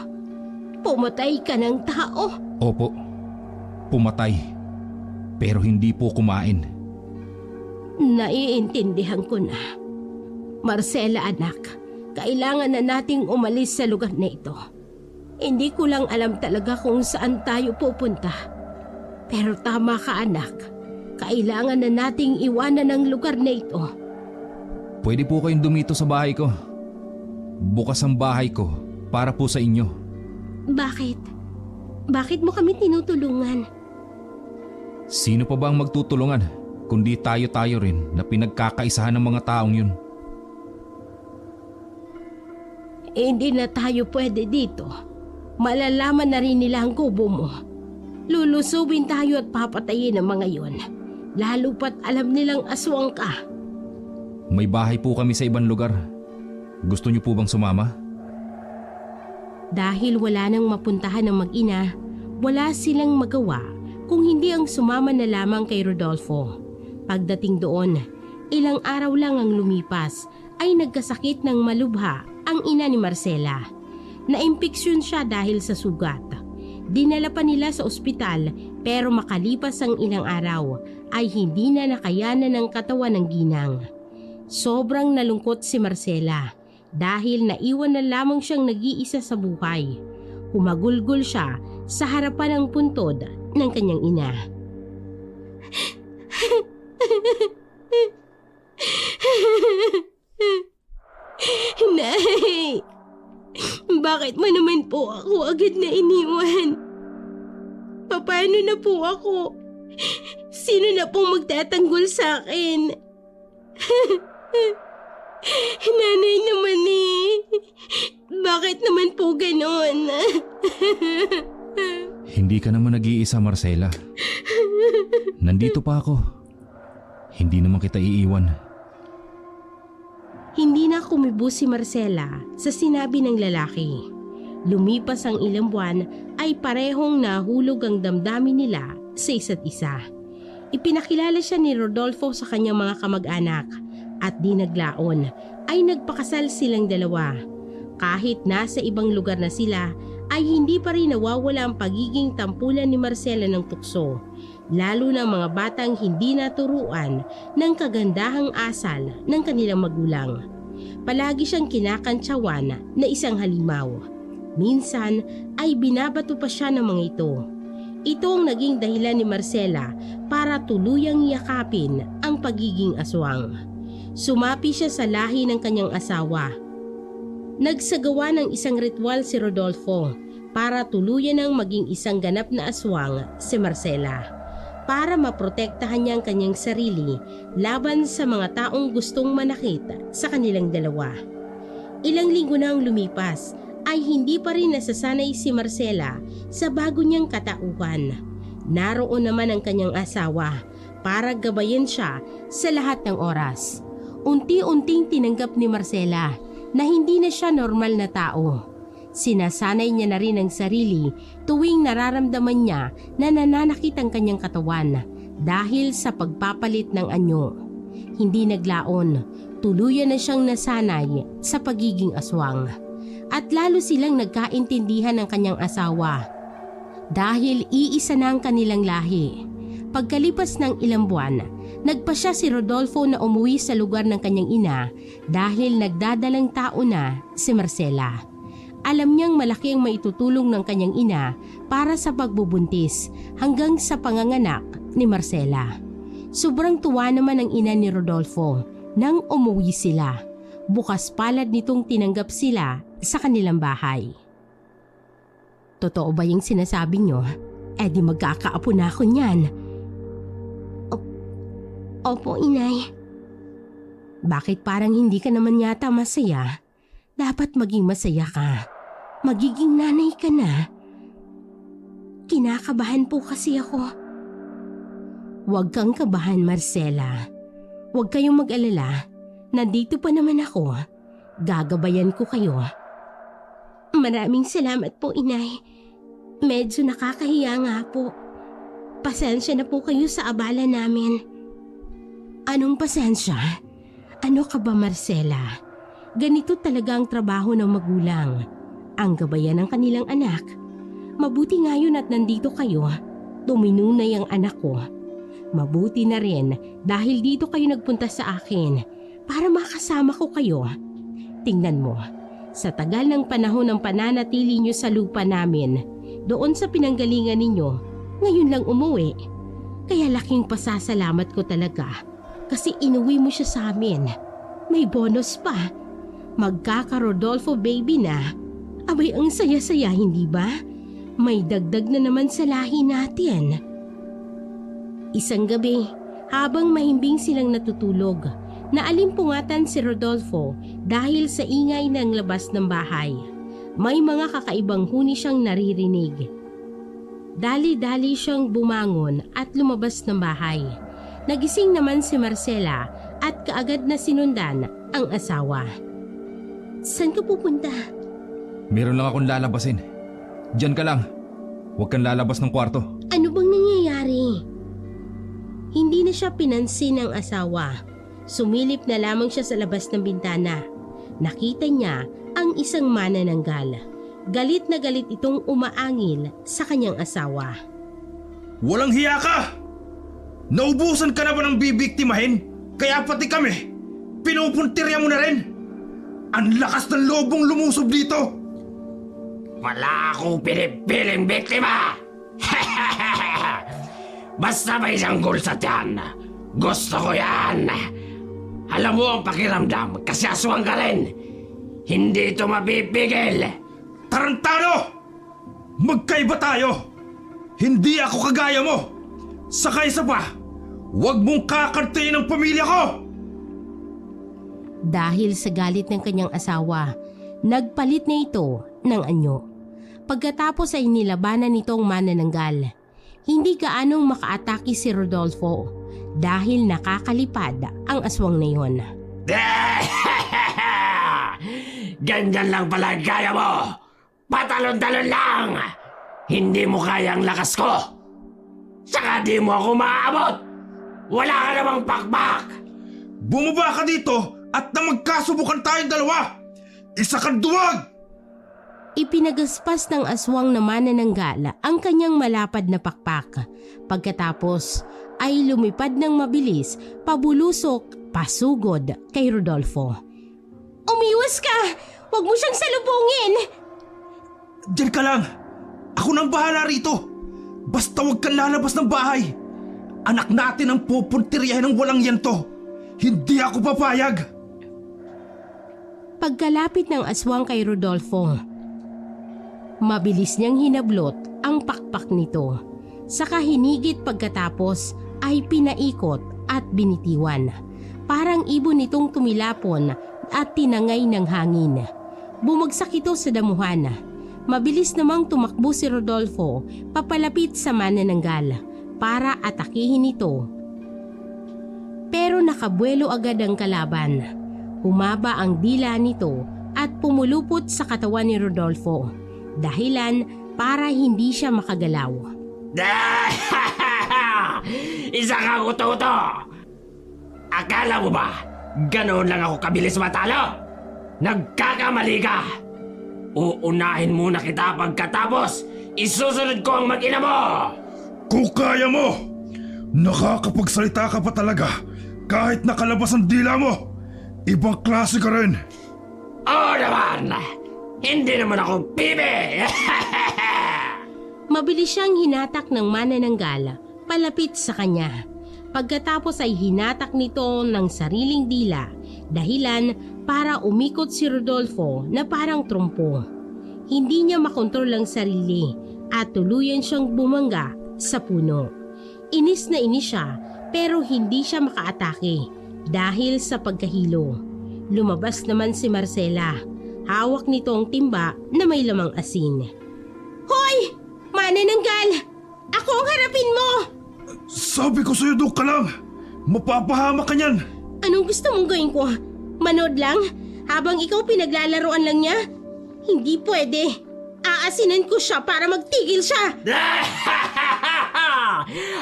Pumatay ka ng tao? Opo, pumatay. Pero hindi po kumain. Naiintindihan ko na. Marcela anak, kailangan na nating umalis sa lugar na ito. Hindi ko lang alam talaga kung saan tayo pupunta. Pero tama ka anak, kailangan na nating iwanan ang lugar na ito. Pwede po kayong dumito sa bahay ko. Bukas ang bahay ko para po sa inyo. Bakit? Bakit mo kami tinutulungan? Sino pa ba ang magtutulungan kundi tayo-tayo rin na pinagkakaisahan ng mga taong yun? Hindi na tayo pwede dito. Malalaman na rin nila ang kubo mo. Lulusobin tayo at papatayin ang mga yon. Lalo pat alam nilang aswang ka. May bahay po kami sa ibang lugar. Gusto niyo po bang sumama? Dahil wala nang mapuntahan ng mag-ina, wala silang magawa kung hindi ang sumama na lamang kay Rodolfo. Pagdating doon, ilang araw lang ang lumipas ay nagkasakit ng malubha ang ina ni Marcela. Naimpeksyon siya dahil sa sugat. Dinala pa nila sa ospital pero makalipas ang ilang araw ay hindi na nakayanan ng katawan ng ginang. Sobrang nalungkot si Marcela dahil naiwan na lamang siyang nag-iisa sa buhay. Humagulgol siya sa harapan ng puntod ng kanyang ina. Nay! Bakit mo naman po ako agad na iniwan? Paano na po ako? Sino na pong magtatanggol sa akin? Nanay naman eh. Bakit naman po ganon? Hindi ka naman nag-iisa, Marcela. Nandito pa ako. Hindi naman kita iiwan. Hindi na kumibo si Marcela sa sinabi ng lalaki. Lumipas ang ilang buwan ay parehong nahulog ang damdamin nila sa isa't isa. Ipinakilala siya ni Rodolfo sa kanyang mga kamag-anak at di naglaon ay nagpakasal silang dalawa. Kahit nasa ibang lugar na sila ay hindi pa rin nawawala ang pagiging tampulan ni Marcela ng tukso, lalo na mga batang hindi naturuan ng kagandahang asal ng kanilang magulang. Palagi siyang kinakantsawan na isang halimaw. Minsan ay binabato pa siya ng mga ito. Ito ang naging dahilan ni Marcela para tuluyang yakapin ang pagiging aswang. Sumapi siya sa lahi ng kanyang asawa. Nagsagawa ng isang ritual si Rodolfo para tuluyan ng maging isang ganap na aswang si Marcela, para maprotektahan niya ang kanyang sarili laban sa mga taong gustong manakit sa kanilang dalawa. Ilang linggo na ang lumipas ay hindi pa rin nasasanay si Marcela sa bago niyang katauhan. Naroon naman ang kanyang asawa para gabayan siya sa lahat ng oras. Unti-unting tinanggap ni Marcela na hindi na siya normal na tao. Sinasanay niya na rin ang sarili tuwing nararamdaman niya na nananakit ang kanyang katawan dahil sa pagpapalit ng anyo. Hindi naglaon, tuluyan na siyang nasanay sa pagiging aswang. At lalo silang nagkaintindihan ng kanyang asawa dahil iisa na ang kanilang lahi. Pagkalipas ng ilang buwan, nagpasya si Rodolfo na umuwi sa lugar ng kanyang ina dahil nagdadalang tao na si Marcela. Alam niyang malaki ang maitutulong ng kanyang ina para sa pagbubuntis hanggang sa panganganak ni Marcela. Sobrang tuwa naman ang ina ni Rodolfo nang umuwi sila. Bukas palad nitong tinanggap sila sa kanilang bahay. Totoo ba yung sinasabi niyo? Eh di magkakaapo na ako niyan. Opo, inay. Bakit parang hindi ka naman yata masaya? Dapat maging masaya ka. Magiging nanay ka na. Kinakabahan po kasi ako. Huwag kang kabahan, Marcela. Huwag kayong mag-alala. Nandito pa naman ako. Gagabayan ko kayo. Maraming salamat po, Inay. Medyo nakakahiya nga po. Pasensya na po kayo sa abala namin. Anong pasensya? Ano ka ba, Marcela? Ganito talaga ang trabaho ng magulang. Ang gabayan ng kanilang anak. Mabuti ngayon at nandito kayo. Tuminunay ang anak ko. Mabuti na rin dahil dito kayo nagpunta sa akin para makasama ko kayo. Tingnan mo, sa tagal ng panahon ng pananatili nyo sa lupa namin, doon sa pinanggalingan ninyo, ngayon lang umuwi. Kaya laking pasasalamat ko talaga kasi inuwi mo siya sa amin. May bonus pa. Magkaka-Rodolfo baby na. Abay ang saya-saya, hindi ba? May dagdag na naman sa lahi natin. Isang gabi, habang mahimbing silang natutulog, naalimpungatan si Rodolfo dahil sa ingay ng labas ng bahay. May mga kakaibang huni siyang naririnig. Dali-dali siyang bumangon at lumabas ng bahay. Nagising naman si Marcela at kaagad na sinundan ang asawa. Saan ka pupunta? Meron lang akong lalabasin. Diyan ka lang. Huwag kang lalabas ng kwarto. Ano bang nangyayari? Hindi na siya pinansin ng asawa. Sumilip na lamang siya sa labas ng bintana. Nakita niya ang isang manananggal. Galit na galit itong umaangil sa kanyang asawa. Walang hiya ka! Naubusan ka na ba ng bibiktimahin? Kaya pati kami, pinupuntirya mo na rin! Ang lakas ng lobong lumusob dito! Wala akong pinipiling biktima! Basta may sanggol sa tiyan, gusto ko yan! Alam mo ang pakiramdam kasi aswang ka rin. Hindi ito mapipigil. Tarantado! Magkaiba tayo! Hindi ako kagaya mo! Saka isa pa, huwag mong kakartayin ang pamilya ko! Dahil sa galit ng kanyang asawa, nagpalit na ito ng anyo. Pagkatapos ay nilabanan nitong manananggal. Hindi gaanong makaatake si Rodolfo dahil nakakalipad ang aswang na yun. Ganyan lang pala ang kaya mo! Patalon-talon lang! Hindi mo kaya ang lakas ko! Saka di mo ako maaabot! Wala ka namang pakpak! Bumaba ka dito at na magkasubukan tayong dalawa! Isa kang duwag! Ipinagaspas ng aswang na manananggal ang kanyang malapad na pakpak. Pagkatapos ay lumipad ng mabilis, pabulusok, pasugod kay Rodolfo. Umiwas ka! Huwag mo siyang salubungin! Diyan ka lang! Ako nang bahala rito! Basta huwag kang lalabas ng bahay! Anak natin ang pupuntiryahin ng walang yanto! Hindi ako papayag! Pagkalapit ng aswang kay Rodolfo, mabilis niyang hinablot ang pakpak nito. Saka hinigit pagkatapos ay pinaikot at binitiwan. Parang ibon nitong tumilapon at tinangay ng hangin. Bumagsak ito sa damuhan. Mabilis namang tumakbo si Rodolfo papalapit sa manananggal para atakihin ito. Pero nakabuelo agad ang kalaban. Humaba ang dila nito at pumulupot sa katawan ni Rodolfo. Dahilan para hindi siya makagalaw. Isa kang uto-uto! Akala mo ba ganoon lang ako kabilis matalo? Nagkakamali ka! Uunahin muna kita pagkatapos isusunod ko ang mag-ina mo! Kung kaya mo! Nakakapagsalita ka pa talaga kahit nakalabas ang dila mo! Ibang klase ka rin! Oo naman! Hindi naman ako pibe! Mabilis siyang hinatak ng manananggal palapit sa kanya. Pagkatapos ay hinatak nito ng sariling dila, dahilan para umikot si Rodolfo na parang trumpo. Hindi niya makontrol ang sarili at tuluyan siyang bumangga sa puno. Inis na inis siya pero hindi siya makaatake dahil sa pagkahilo. Lumabas naman si Marcela. Hawak nito ang timba na may lamang asin. Hoy! Manananggal! Ako ang harapin mo! Sabi ko sa'yo, doon ka lang. Mapapahamak ka niyan. Anong gusto mong gawin ko? Manood lang? Habang ikaw pinaglalaroan lang niya? Hindi pwede. Aasinan ko siya para magtigil siya.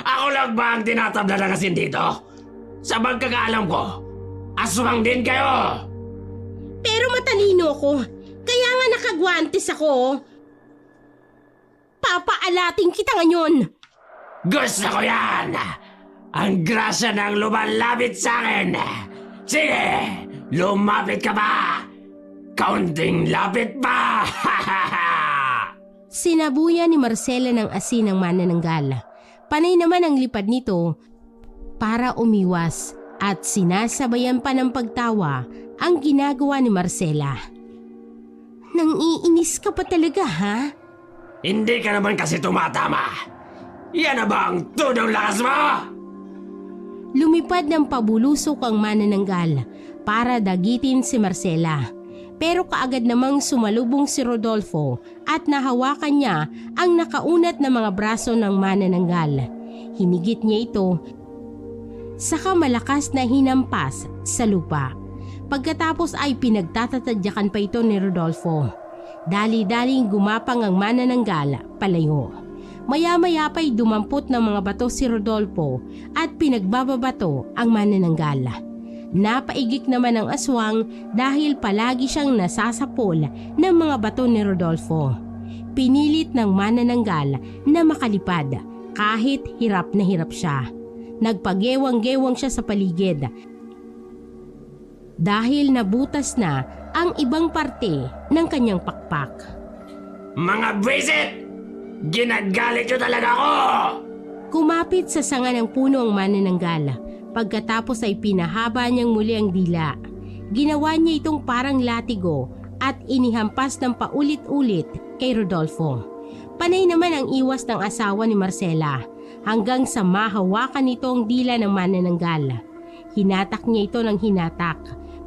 Ako lang ba ang tinatabla ng asin dito? Sa pagkakaalam ko, aswang din kayo! Pero matalino ako. Kaya nga nakagwantes ako. Papaalating kita ngayon. Gusto ko yan! Ang grasya ng lumalapit sa akin! Sige! Lumapit ka pa! Kaunting lapit pa! Sinabuyan ni Marcela ng asin ng manananggal. Panay naman ang lipad nito para umiwas at sinasabayan pa ng pagtawa ang ginagawa ni Marcela. Nang iinis ka pa talaga, ha? Hindi ka naman kasi tumatama! Yan na ba ang tunong lakas mo? Lumipad ng pabulusok ang manananggal para dagitin si Marcela. Pero kaagad namang sumalubong si Rodolfo at nahawakan niya ang nakaunat na mga braso ng manananggal. Hinigit niya ito, saka malakas na hinampas sa lupa. Pagkatapos ay pinagtatatadyakan pa ito ni Rodolfo. Dali-daling gumapang ang manananggal palayo. Maya-maya pa'y dumampot ng mga bato si Rodolfo at pinagbababato ang manananggal. Napaigik naman ang aswang dahil palagi siyang nasasapol ng mga bato ni Rodolfo. Pinilit ng manananggal na makalipad kahit hirap na hirap siya. Nagpagewang-gewang siya sa paligid dahil nabutas na ang ibang parte ng kanyang pakpak. Mga visit! Ginagalit nyo talaga ako! Kumapit sa sanga ng puno ang manananggal. Pagkatapos ay pinahaba niyang muli ang dila. Ginawa niya itong parang latigo at inihampas ng paulit-ulit kay Rodolfo. Panay naman ang iwas ng asawa ni Marcela hanggang sa mahawakan nito ang dila ng manananggal. Hinatak niya ito ng hinatak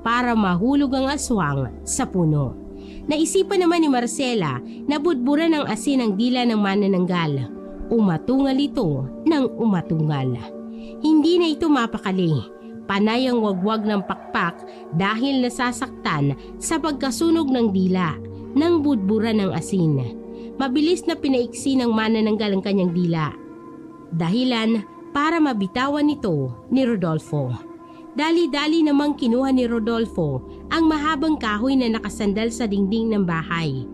para mahulog ang aswang sa puno. Naisipan naman ni Marcela na budburan ng asin ang dila ng manananggal. Umatungal ito ng umatungal. Hindi na ito mapakali. Panay ang wagwag ng pakpak dahil nasasaktan sa pagkasunog ng dila ng budburan ng asin. Mabilis na pinaiksi ng manananggal ang kanyang dila. Dahilan para mabitawan ito ni Rodolfo. Dali-dali namang kinuha ni Rodolfo ang mahabang kahoy na nakasandal sa dingding ng bahay.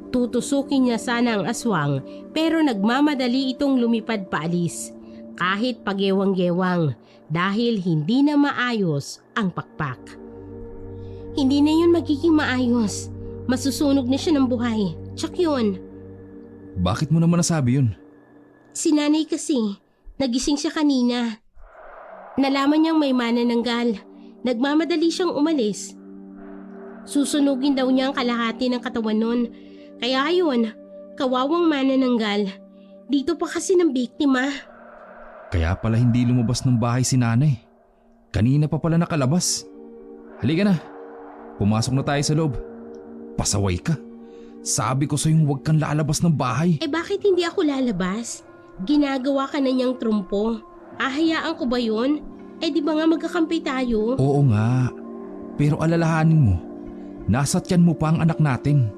Tutusukin niya sana ang aswang pero nagmamadali itong lumipad paalis. Kahit pagewang-gewang dahil hindi na maayos ang pakpak. Hindi na yun magiging maayos. Masusunog na siya ng buhay. Tsak yun. Bakit mo naman nasabi yun? Si nanay kasi, nagising siya kanina. Nalaman niyang may manananggal. Nagmamadali siyang umalis. Susunugin daw niya ang kalahati ng katawan nun. Kaya ayun, kawawang manananggal. Dito pa kasi ng biktima. Kaya pala hindi lumabas ng bahay si nanay. Kanina pa pala nakalabas. Halika na. Pumasok na tayo sa loob. Pasaway ka. Sabi ko sa'yo huwag kang lalabas ng bahay. Bakit hindi ako lalabas? Ginagawa ka na niyang trumpo. Ahayaan ko ba yun? Di ba nga magkakampi tayo? Oo nga. Pero alalahanin mo, nasa tiyan mo pa ang anak natin.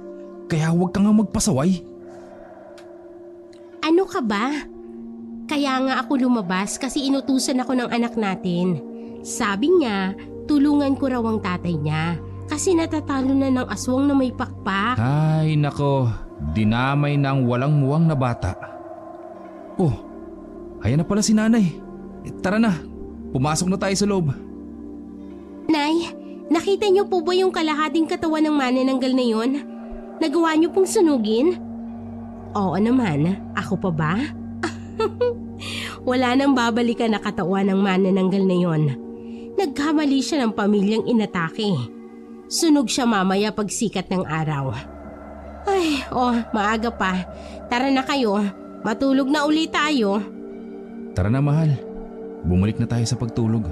Kaya huwag ka nga magpasaway. Ano ka ba? Kaya nga ako lumabas kasi inutusan ako ng anak natin. Sabi niya, tulungan ko raw ang tatay niya kasi natatalo na ng aswang na may pakpak. Ay nako, dinamay ng walang muwang na bata. Oh, ayan na pala si nanay. Tara na, pumasok na tayo sa loob. Nay, nakita niyo po ba yung kalahating katawan ng manananggal na yon? Nagawa niyo pong sunugin? Oo naman, ako pa ba? Wala nang babalikan na katawan ng manananggal na yon. Nagkamali siya ng pamilyang inatake. Sunog siya mamaya pagsikat ng araw. Ay, maaga pa. Tara na kayo. Matulog na ulit tayo. Tara na mahal, bumalik na tayo sa pagtulog.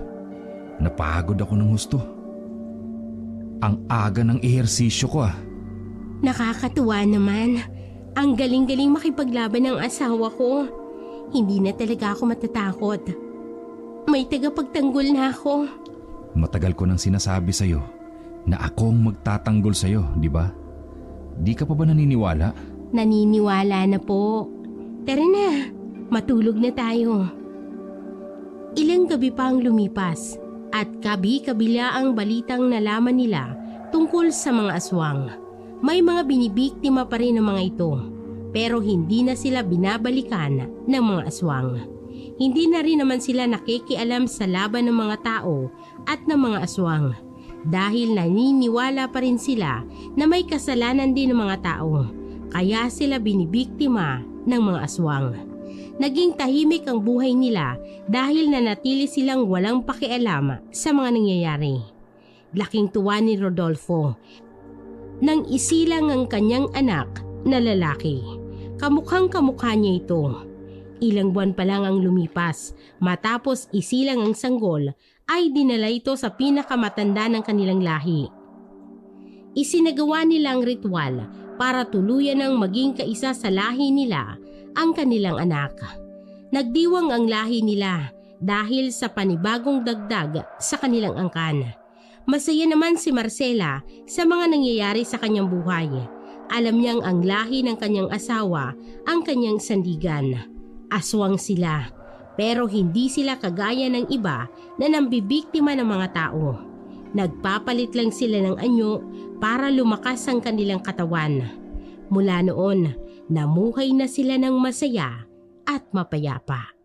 Napagod ako ng husto. Ang aga ng ehersisyo ko . Nakakatuwa naman. Ang galing-galing makipaglaban ng asawa ko. hindi na talaga ako matatakot. May tagapagtanggol na ako. Matagal ko nang sinasabi sa'yo na akong magtatanggol sa'yo, di ba? Di ka pa ba naniniwala? Naniniwala na po. Tara na, matulog na tayo. Ilang gabi pa ang lumipas at kabi-kabila ang balitang nalaman nila tungkol sa mga aswang. May mga binibiktima pa rin ng mga ito, pero hindi na sila binabalikan ng mga aswang. Hindi na rin naman sila nakikialam sa laban ng mga tao at ng mga aswang dahil naniniwala pa rin sila na may kasalanan din ng mga tao, kaya sila binibiktima ng mga aswang. Naging tahimik ang buhay nila dahil nanatili silang walang pakialam sa mga nangyayari. Laking tuwa ni Rodolfo nang isilang ang kanyang anak na lalaki. Kamukhang kamukha niya ito. Ilang buwan pa lang ang lumipas matapos isilang ang sanggol ay dinala ito sa pinakamatanda ng kanilang lahi. Isinagawa nila ang ritual para tuluyan ng maging kaisa sa lahi nila ang kanilang anak. Nagdiwang ang lahi nila dahil sa panibagong dagdag sa kanilang angkan. Masaya naman si Marcela sa mga nangyayari sa kanyang buhay. Alam niyang ang lahi ng kanyang asawa ang kanyang sandigan. Aswang sila, pero hindi sila kagaya ng iba na nambibiktima ng mga tao. Nagpapalit lang sila ng anyo para lumakas ang kanilang katawan. Mula noon, namuhay na sila ng masaya at mapayapa.